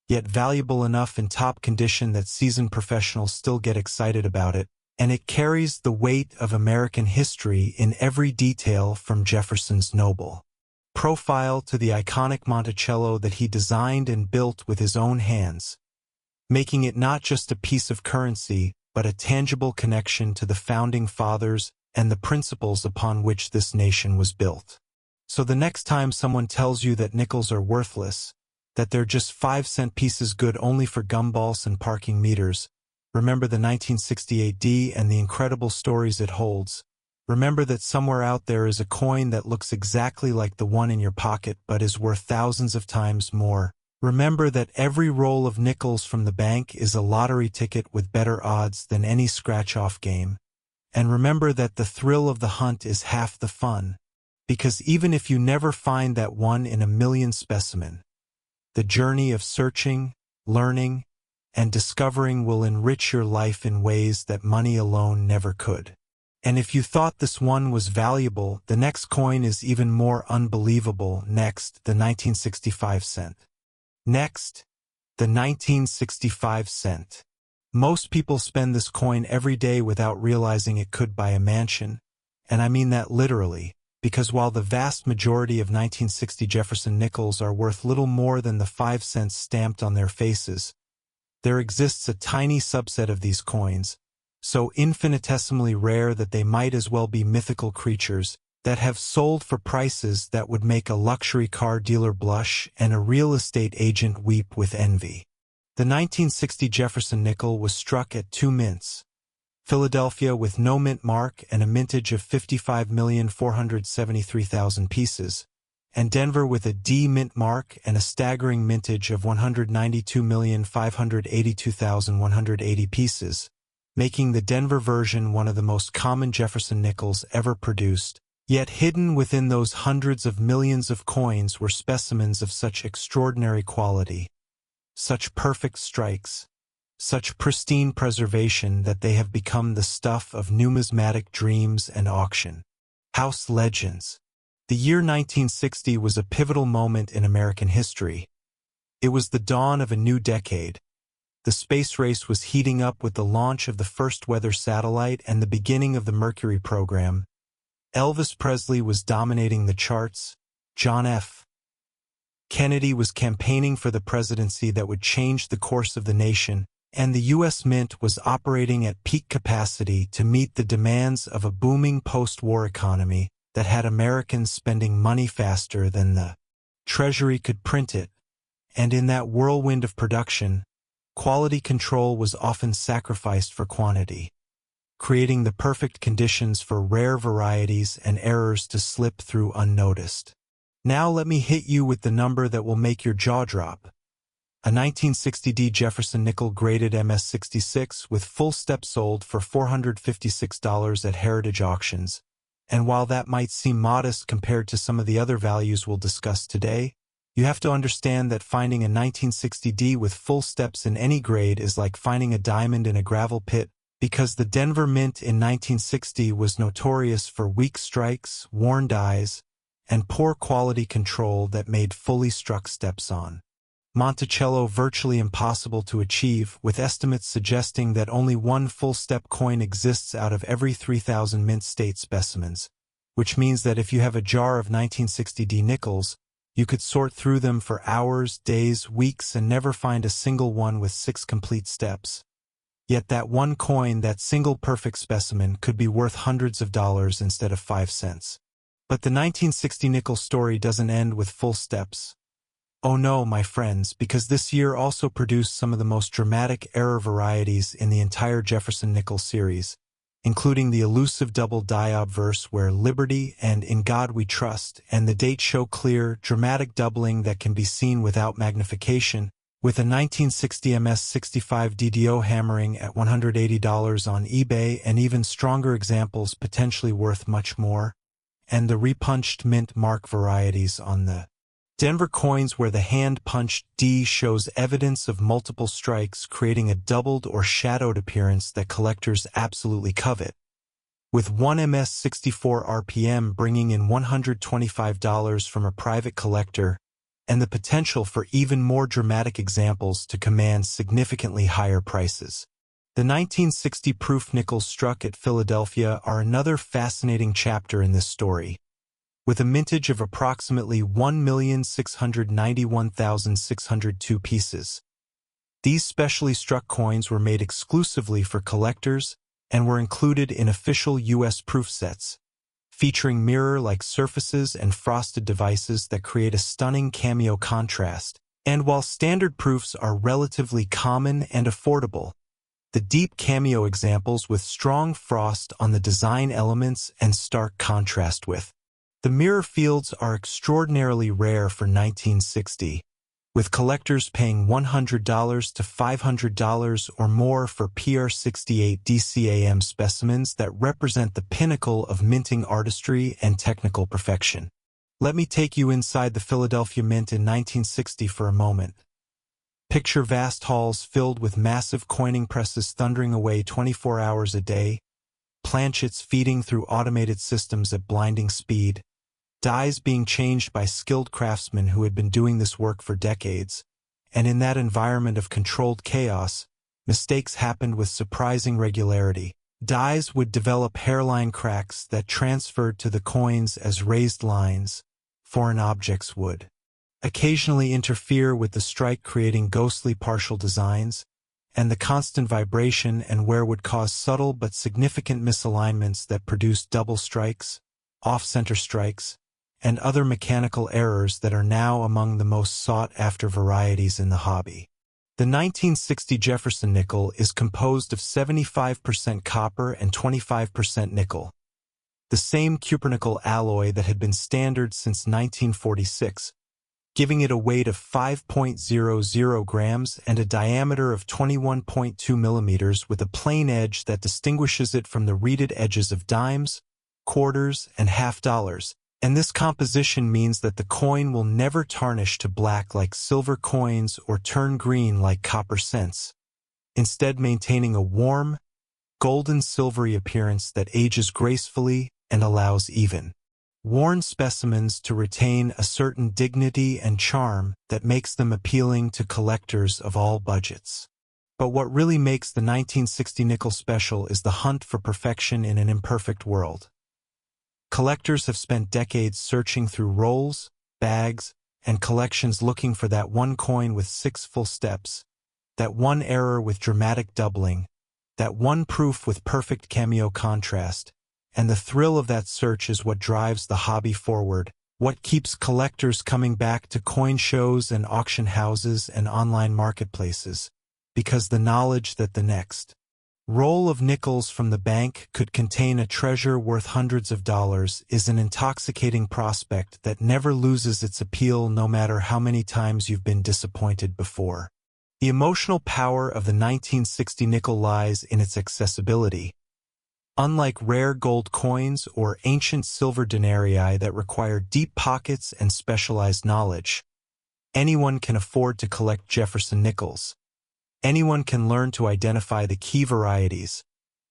yet valuable enough in top condition that seasoned professionals still get excited about it, and it carries the weight of American history in every detail from Jefferson's noble profile to the iconic Monticello that he designed and built with his own hands, making it not just a piece of currency, but a tangible connection to the founding fathers and the principles upon which this nation was built. So the next time someone tells you that nickels are worthless, that they're just 5-cent pieces good only for gumballs and parking meters, remember the 1968D and the incredible stories it holds. Remember that somewhere out there is a coin that looks exactly like the one in your pocket but is worth thousands of times more. Remember that every roll of nickels from the bank is a lottery ticket with better odds than any scratch-off game. And remember that the thrill of the hunt is half the fun, because even if you never find that one in a million specimen, the journey of searching, learning, and discovering will enrich your life in ways that money alone never could. And if you thought this one was valuable, the next coin is even more unbelievable. Next, the 1965 cent. Next, the 1965 cent. Most people spend this coin every day without realizing it could buy a mansion, and I mean that literally, because while the vast majority of 1960 Jefferson nickels are worth little more than the 5 cents stamped on their faces, there exists a tiny subset of these coins, so infinitesimally rare that they might as well be mythical creatures, that have sold for prices that would make a luxury car dealer blush and a real estate agent weep with envy. The 1960 Jefferson Nickel was struck at 2 mints. Philadelphia with no mint mark and a mintage of 55,473,000 pieces, and Denver with a D mint mark and a staggering mintage of 192,582,180 pieces, making the Denver version one of the most common Jefferson nickels ever produced. Yet hidden within those hundreds of millions of coins were specimens of such extraordinary quality, such perfect strikes, such pristine preservation that they have become the stuff of numismatic dreams and auction house legends. The year 1960 was a pivotal moment in American history. It was the dawn of a new decade. The space race was heating up with the launch of the first weather satellite and the beginning of the Mercury program. Elvis Presley was dominating the charts. John F. Kennedy was campaigning for the presidency that would change the course of the nation, and the U.S. Mint was operating at peak capacity to meet the demands of a booming post-war economy that had Americans spending money faster than the Treasury could print it. And in that whirlwind of production, quality control was often sacrificed for quantity, creating the perfect conditions for rare varieties and errors to slip through unnoticed. Now let me hit you with the number that will make your jaw drop. A 1960D Jefferson Nickel graded MS66 with full step sold for $456 at Heritage Auctions. And while that might seem modest compared to some of the other values we'll discuss today, you have to understand that finding a 1960D with full steps in any grade is like finding a diamond in a gravel pit, because the Denver Mint in 1960 was notorious for weak strikes, worn dies, and poor quality control that made fully struck steps on Monticello virtually impossible to achieve, with estimates suggesting that only one full-step coin exists out of every 3,000 mint state specimens, which means that if you have a jar of 1960D nickels, you could sort through them for hours, days, weeks, and never find a single one with 6 complete steps. Yet that one coin, that single perfect specimen, could be worth hundreds of dollars instead of 5 cents. But the 1960 nickel story doesn't end with full steps. Oh no, my friends, because this year also produced some of the most dramatic error varieties in the entire Jefferson Nickel series, including the elusive double die obverse where Liberty and In God We Trust and the date show clear, dramatic doubling that can be seen without magnification, with a 1960 MS65 DDO hammering at $180 on eBay and even stronger examples potentially worth much more, and the repunched mint mark varieties on the Denver coins where the hand-punched D shows evidence of multiple strikes, creating a doubled or shadowed appearance that collectors absolutely covet. With one MS64 RPM bringing in $125 from a private collector, and the potential for even more dramatic examples to command significantly higher prices. The 1960 proof nickels struck at Philadelphia are another fascinating chapter in this story. With a mintage of approximately 1,691,602 pieces. These specially struck coins were made exclusively for collectors and were included in official U.S. proof sets, featuring mirror-like surfaces and frosted devices that create a stunning cameo contrast. And while standard proofs are relatively common and affordable, the deep cameo examples with strong frost on the design elements and stark contrast with the mirror fields are extraordinarily rare for 1960, with collectors paying $100 to $500 or more for PR68 DCAM specimens that represent the pinnacle of minting artistry and technical perfection. Let me take you inside the Philadelphia Mint in 1960 for a moment. Picture vast halls filled with massive coining presses thundering away 24 hours a day, planchets feeding through automated systems at blinding speed, dies being changed by skilled craftsmen who had been doing this work for decades, and in that environment of controlled chaos, mistakes happened with surprising regularity. Dies would develop hairline cracks that transferred to the coins as raised lines. Foreign objects would occasionally interfere with the strike, creating ghostly partial designs, and the constant vibration and wear would cause subtle but significant misalignments that produce double strikes, off-center strikes, and other mechanical errors that are now among the most sought-after varieties in the hobby. The 1960 Jefferson nickel is composed of 75% copper and 25% nickel, the same cupronickel alloy that had been standard since 1946, giving it a weight of 5.00 grams and a diameter of 21.2 millimeters with a plain edge that distinguishes it from the reeded edges of dimes, quarters, and half dollars, and this composition means that the coin will never tarnish to black like silver coins or turn green like copper cents, instead maintaining a warm, golden silvery appearance that ages gracefully and allows even worn specimens to retain a certain dignity and charm that makes them appealing to collectors of all budgets. But what really makes the 1960 nickel special is the hunt for perfection in an imperfect world. Collectors have spent decades searching through rolls, bags, and collections looking for that one coin with 6 full steps, that one error with dramatic doubling, that one proof with perfect cameo contrast, and the thrill of that search is what drives the hobby forward, what keeps collectors coming back to coin shows and auction houses and online marketplaces, because the knowledge that the next roll of nickels from the bank could contain a treasure worth hundreds of dollars is an intoxicating prospect that never loses its appeal no matter how many times you've been disappointed before. The emotional power of the 1960 nickel lies in its accessibility. Unlike rare gold coins or ancient silver denarii that require deep pockets and specialized knowledge, anyone can afford to collect Jefferson nickels. Anyone can learn to identify the key varieties,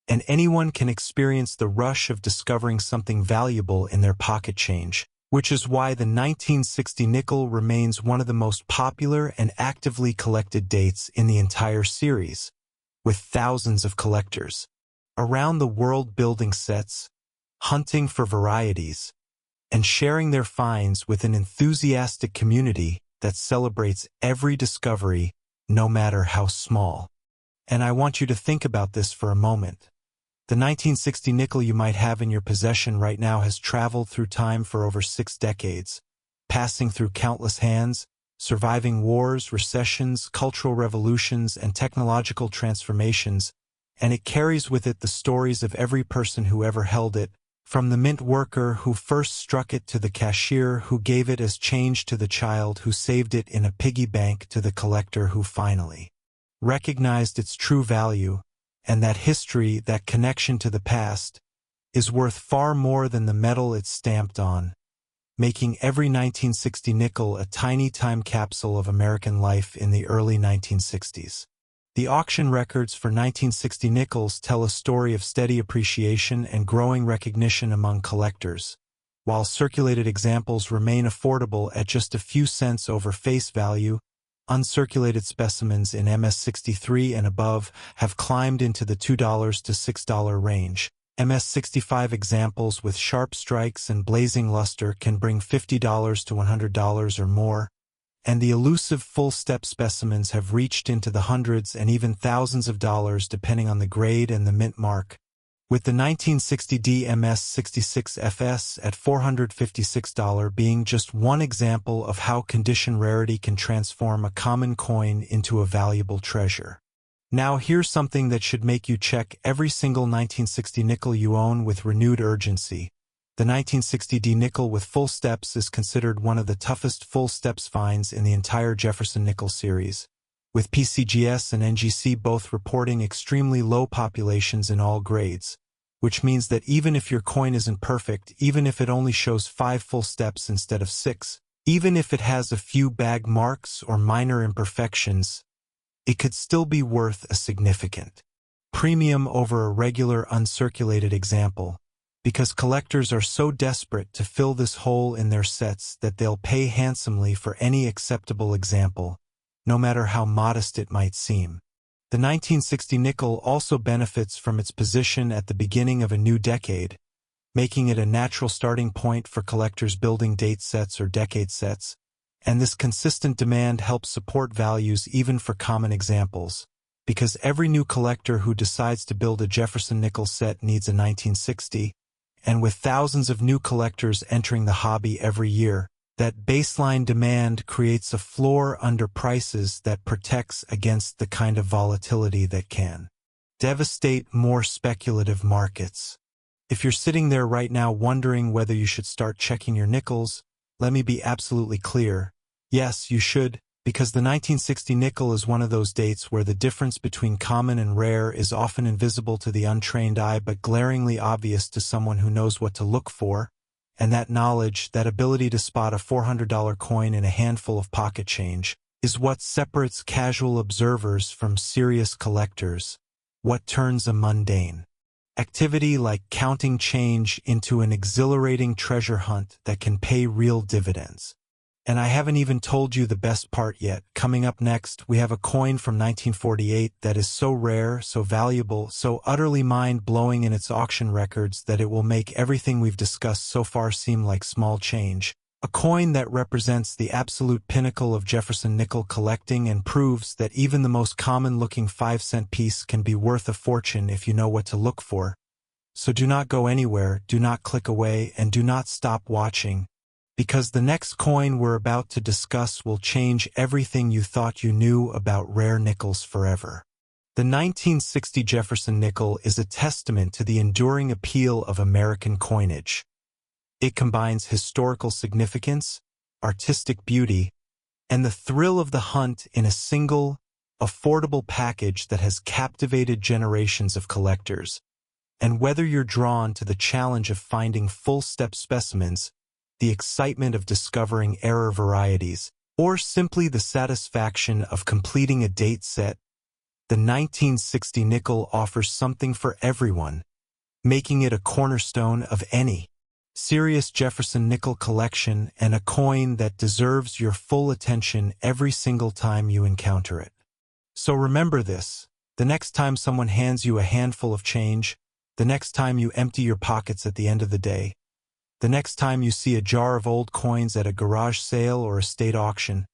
and anyone can experience the rush of discovering something valuable in their pocket change, which is why the 1960 nickel remains one of the most popular and actively collected dates in the entire series, with thousands of collectors around the world building sets, hunting for varieties, and sharing their finds with an enthusiastic community that celebrates every discovery, no matter how small. And I want you to think about this for a moment. The 1960 nickel you might have in your possession right now has traveled through time for over 6 decades, passing through countless hands, surviving wars, recessions, cultural revolutions, and technological transformations, and it carries with it the stories of every person who ever held it, from the mint worker who first struck it to the cashier who gave it as change to the child who saved it in a piggy bank to the collector who finally recognized its true value, and that history, that connection to the past, is worth far more than the metal it's stamped on, making every 1960 nickel a tiny time capsule of American life in the early 1960s. The auction records for 1960 nickels tell a story of steady appreciation and growing recognition among collectors, while circulated examples remain affordable at just a few cents over face value. Uncirculated specimens in MS63 and above have climbed into the $2 to $6 range. MS65 examples with sharp strikes and blazing luster can bring $50 to $100 or more, and the elusive full-step specimens have reached into the hundreds and even thousands of dollars depending on the grade and the mint mark, with the 1960D MS66FS at $456 being just one example of how condition rarity can transform a common coin into a valuable treasure. Now here's something that should make you check every single 1960 nickel you own with renewed urgency. The 1960D nickel with full steps is considered one of the toughest full steps finds in the entire Jefferson Nickel series, with PCGS and NGC both reporting extremely low populations in all grades, which means that even if your coin isn't perfect, even if it only shows 5 full steps instead of 6, even if it has a few bag marks or minor imperfections, it could still be worth a significant premium over a regular uncirculated example, because collectors are so desperate to fill this hole in their sets that they'll pay handsomely for any acceptable example, no matter how modest it might seem. The 1960 nickel also benefits from its position at the beginning of a new decade, making it a natural starting point for collectors building date sets or decade sets, and this consistent demand helps support values even for common examples, because every new collector who decides to build a Jefferson Nickel set needs a 1960, and with thousands of new collectors entering the hobby every year, that baseline demand creates a floor under prices that protects against the kind of volatility that can devastate more speculative markets. If you're sitting there right now wondering whether you should start checking your nickels, let me be absolutely clear. Yes, you should, because the 1960 nickel is one of those dates where the difference between common and rare is often invisible to the untrained eye but glaringly obvious to someone who knows what to look for, and that knowledge, that ability to spot a $400 coin in a handful of pocket change, is what separates casual observers from serious collectors, what turns a mundane activity like counting change into an exhilarating treasure hunt that can pay real dividends. And I haven't even told you the best part yet. Coming up next, we have a coin from 1948 that is so rare, so valuable, so utterly mind-blowing in its auction records that it will make everything we've discussed so far seem like small change. A coin that represents the absolute pinnacle of Jefferson Nickel collecting and proves that even the most common-looking 5-cent piece can be worth a fortune if you know what to look for. So do not go anywhere, do not click away, and do not stop watching, because the next coin we're about to discuss will change everything you thought you knew about rare nickels forever. The 1960 Jefferson Nickel is a testament to the enduring appeal of American coinage. It combines historical significance, artistic beauty, and the thrill of the hunt in a single, affordable package that has captivated generations of collectors. And whether you're drawn to the challenge of finding full-step specimens, the excitement of discovering rare varieties, or simply the satisfaction of completing a date set, the 1960 nickel offers something for everyone, making it a cornerstone of any serious Jefferson Nickel collection and a coin that deserves your full attention every single time you encounter it. So remember this, the next time someone hands you a handful of change, the next time you empty your pockets at the end of the day, the next time you see a jar of old coins at a garage sale or a state auction,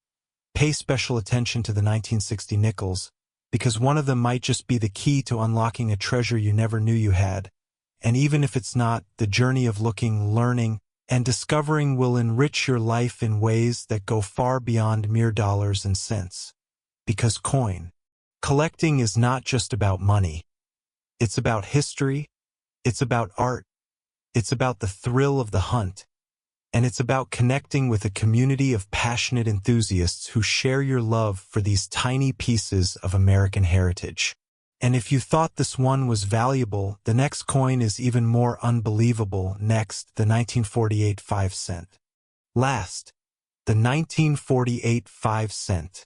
pay special attention to the 1960 nickels, because one of them might just be the key to unlocking a treasure you never knew you had. And even if it's not, the journey of looking, learning, and discovering will enrich your life in ways that go far beyond mere dollars and cents. Because coin collecting is not just about money. It's about history, it's about art, it's about the thrill of the hunt, and it's about connecting with a community of passionate enthusiasts who share your love for these tiny pieces of American heritage. And if you thought this one was valuable, the next coin is even more unbelievable. Next, the 1948 5-cent. Last, the 1948 5-cent.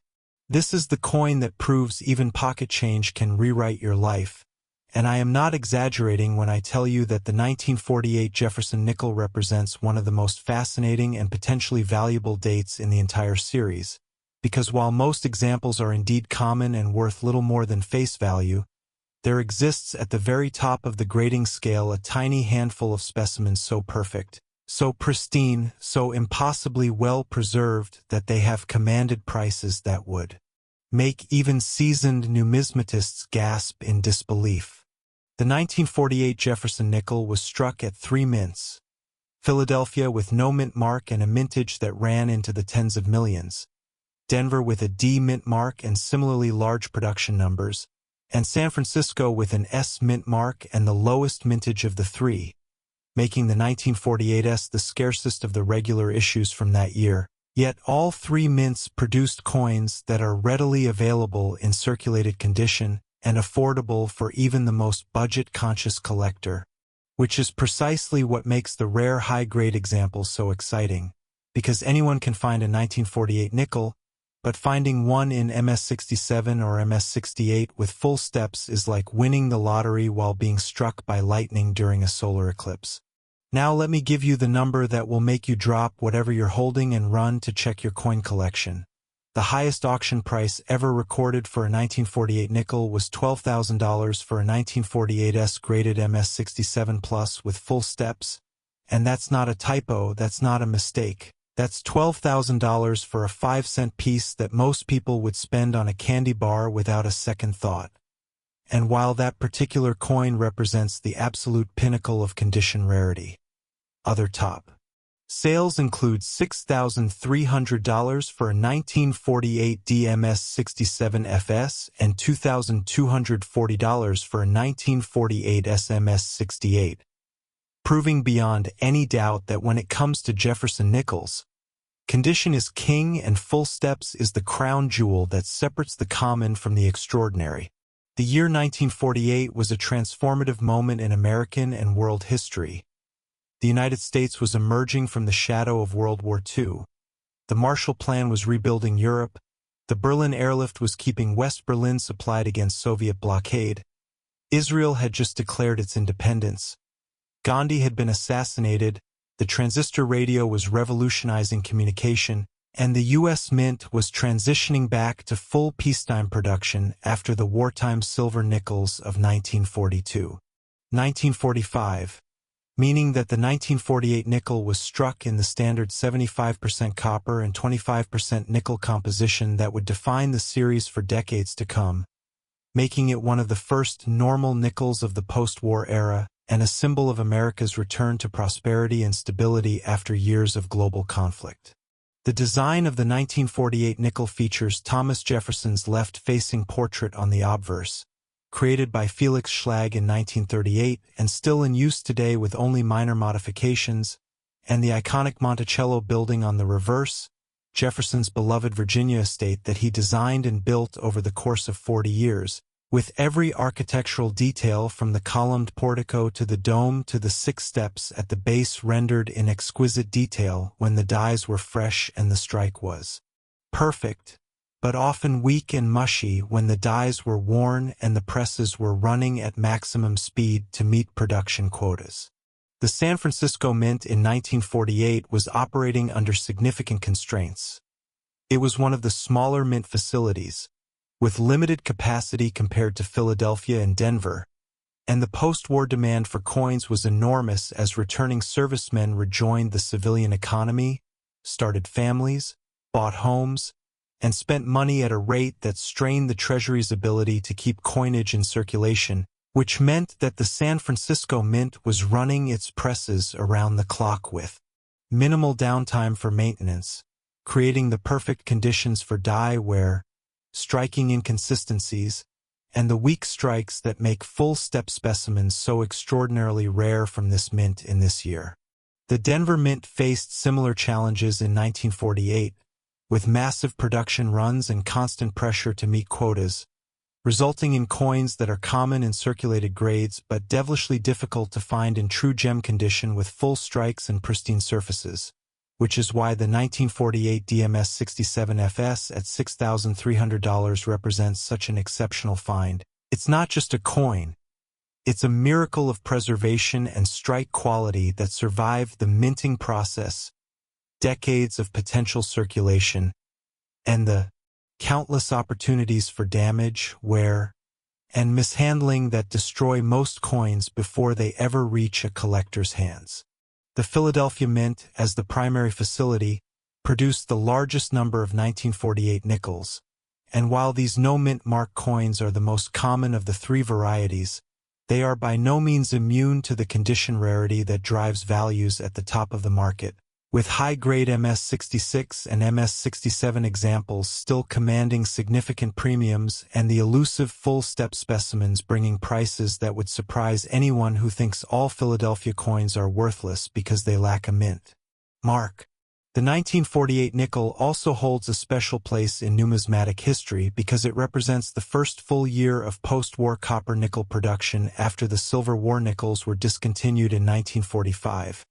This is the coin that proves even pocket change can rewrite your life. And I am not exaggerating when I tell you that the 1948 Jefferson Nickel represents one of the most fascinating and potentially valuable dates in the entire series. Because while most examples are indeed common and worth little more than face value, there exists at the very top of the grading scale a tiny handful of specimens so perfect, so pristine, so impossibly well preserved that they have commanded prices that would make even seasoned numismatists gasp in disbelief. The 1948 Jefferson Nickel was struck at 3 mints. Philadelphia with no mint mark and a mintage that ran into the tens of millions. Denver with a D mint mark and similarly large production numbers, and San Francisco with an S mint mark and the lowest mintage of the three, making the 1948S the scarcest of the regular issues from that year. Yet all 3 mints produced coins that are readily available in circulated condition and affordable for even the most budget-conscious collector, which is precisely what makes the rare high-grade examples so exciting, because anyone can find a 1948 nickel, but finding one in MS-67 or MS-68 with full steps is like winning the lottery while being struck by lightning during a solar eclipse. Now let me give you the number that will make you drop whatever you're holding and run to check your coin collection. The highest auction price ever recorded for a 1948 nickel was $12,000 for a 1948S graded MS-67 Plus with full steps. And that's not a typo, that's not a mistake. That's $12,000 for a 5-cent piece that most people would spend on a candy bar without a second thought. And while that particular coin represents the absolute pinnacle of condition rarity, other top sales include $6,300 for a 1948 DMS 67FS and $2,240 for a 1948 SMS 68, proving beyond any doubt that when it comes to Jefferson Nickels, condition is king and full steps is the crown jewel that separates the common from the extraordinary. The year 1948 was a transformative moment in American and world history. The United States was emerging from the shadow of World War II. The Marshall Plan was rebuilding Europe. The Berlin airlift was keeping West Berlin supplied against Soviet blockade. Israel had just declared its independence. Gandhi had been assassinated. The transistor radio was revolutionizing communication, and the U.S. Mint was transitioning back to full peacetime production after the wartime silver nickels of 1942. 1945. Meaning that the 1948 nickel was struck in the standard 75% copper and 25% nickel composition that would define the series for decades to come, making it one of the first normal nickels of the post-war era and a symbol of America's return to prosperity and stability after years of global conflict. The design of the 1948 nickel features Thomas Jefferson's left-facing portrait on the obverse, created by Felix Schlag in 1938 and still in use today with only minor modifications, and the iconic Monticello building on the reverse, Jefferson's beloved Virginia estate that he designed and built over the course of 40 years, with every architectural detail from the columned portico to the dome to the 6 steps at the base rendered in exquisite detail when the dies were fresh and the strike was perfect, but often weak and mushy when the dies were worn and the presses were running at maximum speed to meet production quotas. The San Francisco Mint in 1948 was operating under significant constraints. It was one of the smaller mint facilities, with limited capacity compared to Philadelphia and Denver, and the post-war demand for coins was enormous as returning servicemen rejoined the civilian economy, started families, bought homes, and spent money at a rate that strained the Treasury's ability to keep coinage in circulation, which meant that the San Francisco Mint was running its presses around the clock with minimal downtime for maintenance, creating the perfect conditions for die wear, striking inconsistencies, and the weak strikes that make full-step specimens so extraordinarily rare from this mint in this year. The Denver Mint faced similar challenges in 1948, with massive production runs and constant pressure to meet quotas, resulting in coins that are common in circulated grades but devilishly difficult to find in true gem condition with full strikes and pristine surfaces, which is why the 1948 DMS 67FS at $6,300 represents such an exceptional find. It's not just a coin, it's a miracle of preservation and strike quality that survived the minting process, decades of potential circulation, and the countless opportunities for damage, wear, and mishandling that destroy most coins before they ever reach a collector's hands. The Philadelphia Mint, as the primary facility, produced the largest number of 1948 nickels, and while these no-mint mark coins are the most common of the 3 varieties, they are by no means immune to the condition rarity that drives values at the top of the market, with high-grade MS-66 and MS-67 examples still commanding significant premiums and the elusive full-step specimens bringing prices that would surprise anyone who thinks all Philadelphia coins are worthless because they lack a mint mark. The 1948 nickel also holds a special place in numismatic history because it represents the first full year of post-war copper-nickel production after the Silver War nickels were discontinued in 1945.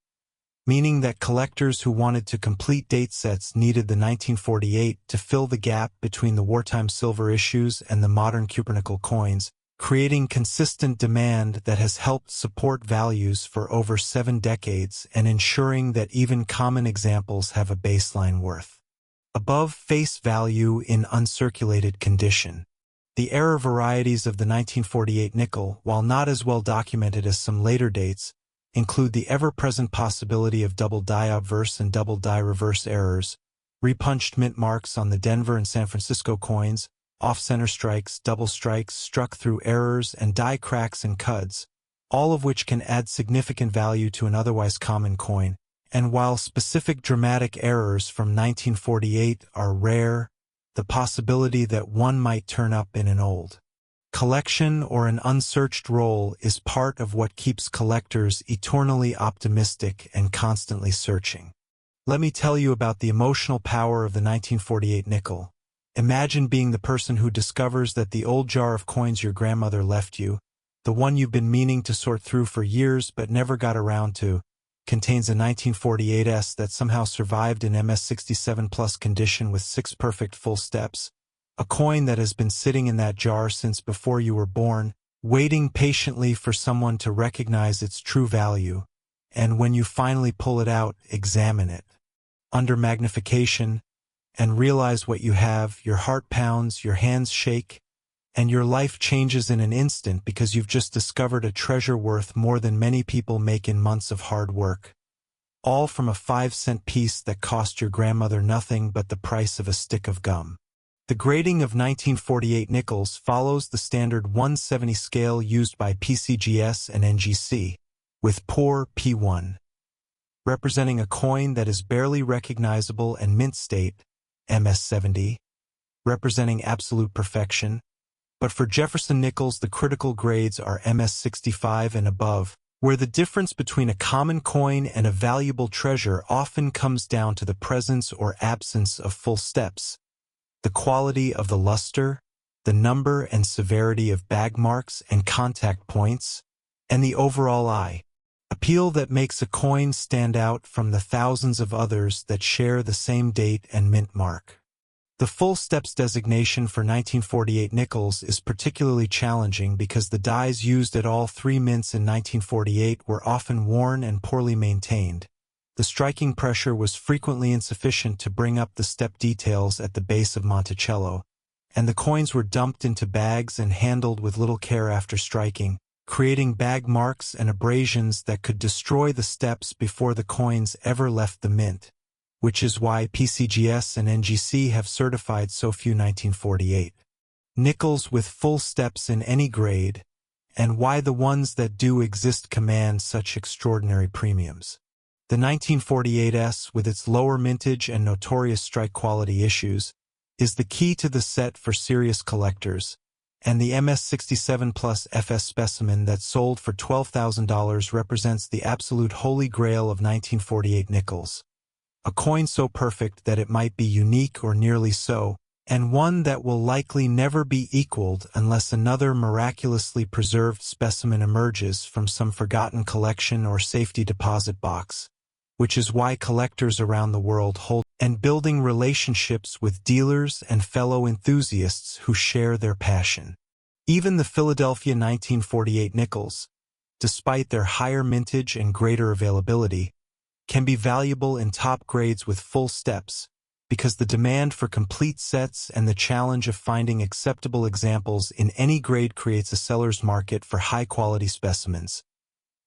Meaning that collectors who wanted to complete date sets needed the 1948 to fill the gap between the wartime silver issues and the modern cupronickel coins, creating consistent demand that has helped support values for over 7 decades and ensuring that even common examples have a baseline worth above face value in uncirculated condition. The error varieties of the 1948 nickel, while not as well documented as some later dates, include the ever-present possibility of double die obverse and double die reverse errors, repunched mint marks on the Denver and San Francisco coins, off-center strikes, double strikes struck through errors, and die cracks and cuds, all of which can add significant value to an otherwise common coin. And while specific dramatic errors from 1948 are rare, the possibility that one might turn up in an old collection or an unsearched roll is part of what keeps collectors eternally optimistic and constantly searching. Let me tell you about the emotional power of the 1948 nickel. Imagine being the person who discovers that the old jar of coins your grandmother left you, the one you've been meaning to sort through for years but never got around to, contains a 1948S that somehow survived in MS67 plus condition with 6 perfect full steps, a coin that has been sitting in that jar since before you were born, waiting patiently for someone to recognize its true value, and when you finally pull it out, examine it under magnification, and realize what you have, your heart pounds, your hands shake, and your life changes in an instant because you've just discovered a treasure worth more than many people make in months of hard work. All from a 5-cent piece that cost your grandmother nothing but the price of a stick of gum. The grading of 1948 nickels follows the standard 170 scale used by PCGS and NGC, with poor P1, representing a coin that is barely recognizable, and mint state, MS70, representing absolute perfection. But for Jefferson Nickels, the critical grades are MS65 and above, where the difference between a common coin and a valuable treasure often comes down to the presence or absence of full steps, the quality of the luster, the number and severity of bag marks and contact points, and the overall appeal that makes a coin stand out from the thousands of others that share the same date and mint mark. The full steps designation for 1948 nickels is particularly challenging because the dies used at all 3 mints in 1948 were often worn and poorly maintained. The striking pressure was frequently insufficient to bring up the step details at the base of Monticello, and the coins were dumped into bags and handled with little care after striking, creating bag marks and abrasions that could destroy the steps before the coins ever left the mint, which is why PCGS and NGC have certified so few 1948 nickels with full steps in any grade, and why the ones that do exist command such extraordinary premiums. The 1948S, with its lower mintage and notorious strike quality issues, is the key to the set for serious collectors, and the MS67 Plus FS specimen that sold for $12,000 represents the absolute holy grail of 1948 nickels. A coin so perfect that it might be unique or nearly so, and one that will likely never be equaled unless another miraculously preserved specimen emerges from some forgotten collection or safety deposit box, which is why collectors around the world hold and building relationships with dealers and fellow enthusiasts who share their passion. Even the Philadelphia 1948 nickels, despite their higher mintage and greater availability, can be valuable in top grades with full steps, because the demand for complete sets and the challenge of finding acceptable examples in any grade creates a seller's market for high-quality specimens.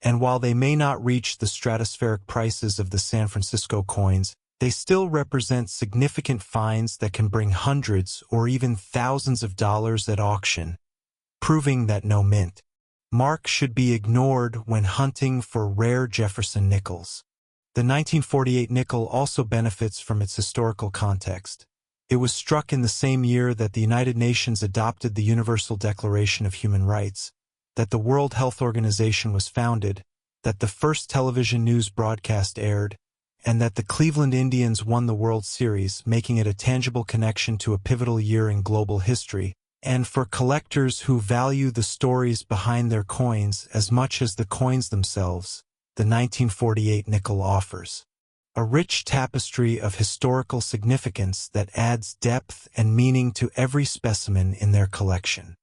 And while they may not reach the stratospheric prices of the San Francisco coins, they still represent significant finds that can bring hundreds or even thousands of dollars at auction, proving that no mint mark should be ignored when hunting for rare Jefferson nickels. The 1948 nickel also benefits from its historical context. It was struck in the same year that the United Nations adopted the Universal Declaration of Human Rights, that the World Health Organization was founded, that the first television news broadcast aired, and that the Cleveland Indians won the World Series, making it a tangible connection to a pivotal year in global history, and for collectors who value the stories behind their coins as much as the coins themselves, the 1948 nickel offers a rich tapestry of historical significance that adds depth and meaning to every specimen in their collection.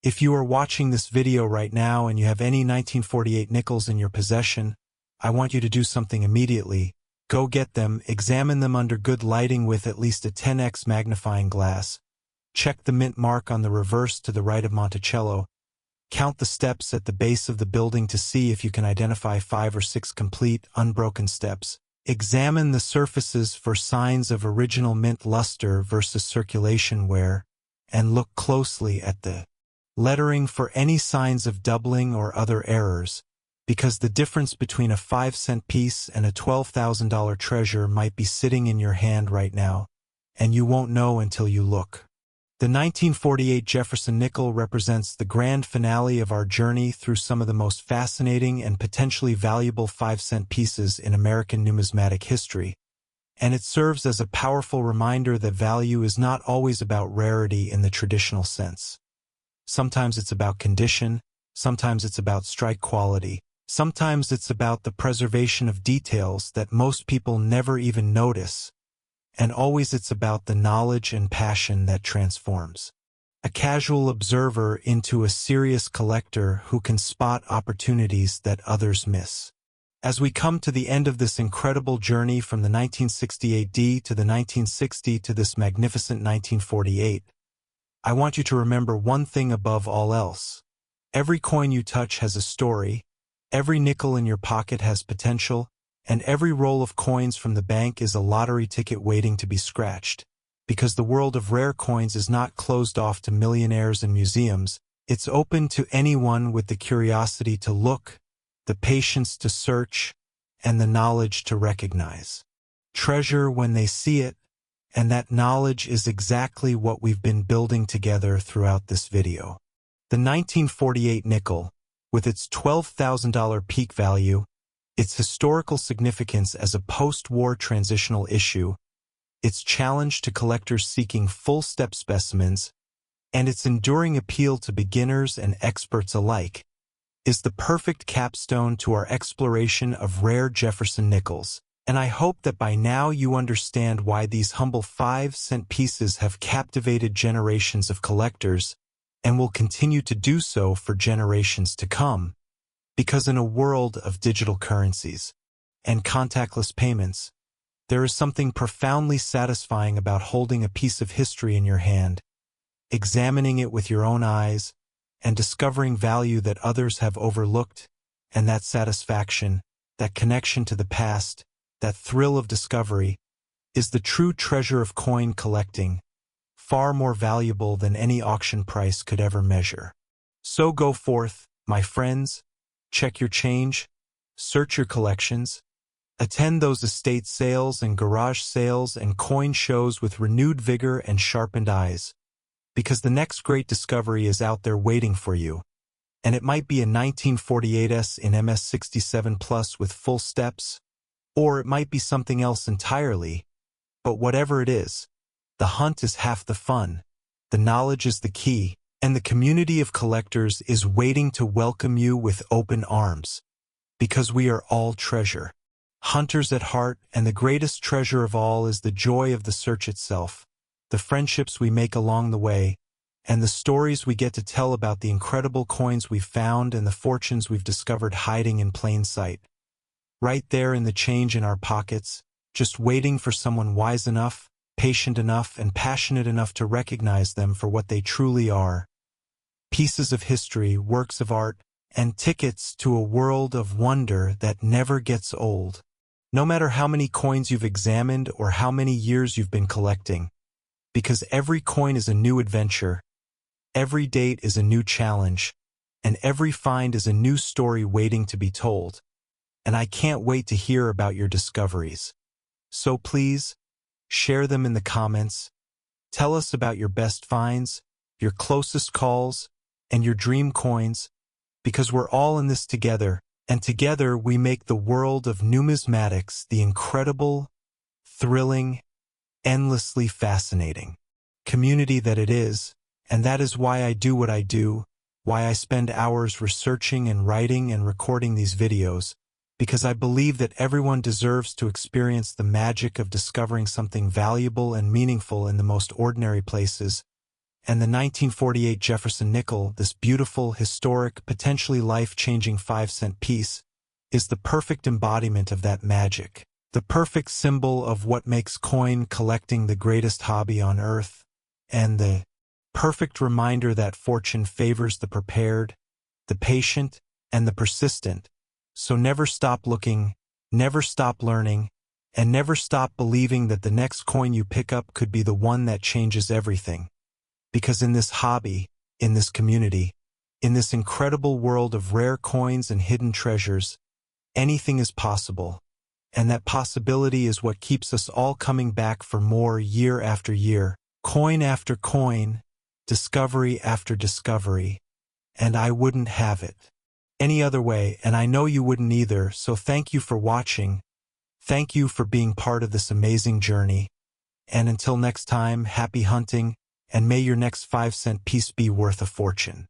If you are watching this video right now and you have any 1948 nickels in your possession, I want you to do something immediately. Go get them, examine them under good lighting with at least a 10x magnifying glass, check the mint mark on the reverse to the right of Monticello, Count the steps at the base of the building to see if you can identify 5 or 6 complete, unbroken steps. Examine the surfaces for signs of original mint luster versus circulation wear, and look closely at the lettering for any signs of doubling or other errors, because the difference between a 5-cent piece and a $12,000 treasure might be sitting in your hand right now, and you won't know until you look. The 1948 Jefferson Nickel represents the grand finale of our journey through some of the most fascinating and potentially valuable 5-cent pieces in American numismatic history, and it serves as a powerful reminder that value is not always about rarity in the traditional sense. Sometimes it's about condition, sometimes it's about strike quality, sometimes it's about the preservation of details that most people never even notice, and always it's about the knowledge and passion that transforms a casual observer into a serious collector who can spot opportunities that others miss. As we come to the end of this incredible journey from the 1968 D to the 1960 to this magnificent 1948, I want you to remember one thing above all else. Every coin you touch has a story, every nickel in your pocket has potential, and every roll of coins from the bank is a lottery ticket waiting to be scratched. Because the world of rare coins is not closed off to millionaires and museums, it's open to anyone with the curiosity to look, the patience to search, and the knowledge to recognize treasure when they see it, and that knowledge is exactly what we've been building together throughout this video. The 1948 nickel, with its $12,000 peak value, its historical significance as a post-war transitional issue, its challenge to collectors seeking full-step specimens, and its enduring appeal to beginners and experts alike, is the perfect capstone to our exploration of rare Jefferson nickels, and I hope that by now you understand why these humble 5-cent pieces have captivated generations of collectors and will continue to do so for generations to come. Because in a world of digital currencies and contactless payments, there is something profoundly satisfying about holding a piece of history in your hand, examining it with your own eyes, and discovering value that others have overlooked, and that satisfaction, that connection to the past, that thrill of discovery, is the true treasure of coin collecting, far more valuable than any auction price could ever measure. So go forth, my friends, check your change, search your collections, attend those estate sales and garage sales and coin shows with renewed vigor and sharpened eyes, because the next great discovery is out there waiting for you, and it might be a 1948S in MS67 Plus with full steps, or it might be something else entirely, but whatever it is, the hunt is half the fun, the knowledge is the key, and the community of collectors is waiting to welcome you with open arms, because we are all treasure, hunters at heart, and the greatest treasure of all is the joy of the search itself, the friendships we make along the way, and the stories we get to tell about the incredible coins we've found and the fortunes we've discovered hiding in plain sight. Right there in the change in our pockets, just waiting for someone wise enough, patient enough, and passionate enough to recognize them for what they truly are. Pieces of history, works of art, and tickets to a world of wonder that never gets old. No matter how many coins you've examined or how many years you've been collecting, because every coin is a new adventure, every date is a new challenge, and every find is a new story waiting to be told. And I can't wait to hear about your discoveries. So please, share them in the comments. Tell us about your best finds, your closest calls, and your dream coins, because we're all in this together, and together we make the world of numismatics the incredible, thrilling, endlessly fascinating community that it is, and that is why I do what I do, why I spend hours researching and writing and recording these videos, because I believe that everyone deserves to experience the magic of discovering something valuable and meaningful in the most ordinary places, and the 1948 Jefferson Nickel, this beautiful, historic, potentially life-changing 5-cent piece, is the perfect embodiment of that magic, the perfect symbol of what makes coin collecting the greatest hobby on earth, and the perfect reminder that fortune favors the prepared, the patient, and the persistent. So never stop looking, never stop learning, and never stop believing that the next coin you pick up could be the one that changes everything. Because in this hobby, in this community, in this incredible world of rare coins and hidden treasures, anything is possible. And that possibility is what keeps us all coming back for more year after year, coin after coin, discovery after discovery. And I wouldn't have it any other way, and I know you wouldn't either, so thank you for watching. Thank you for being part of this amazing journey. And until next time, happy hunting, and may your next 5-cent piece be worth a fortune.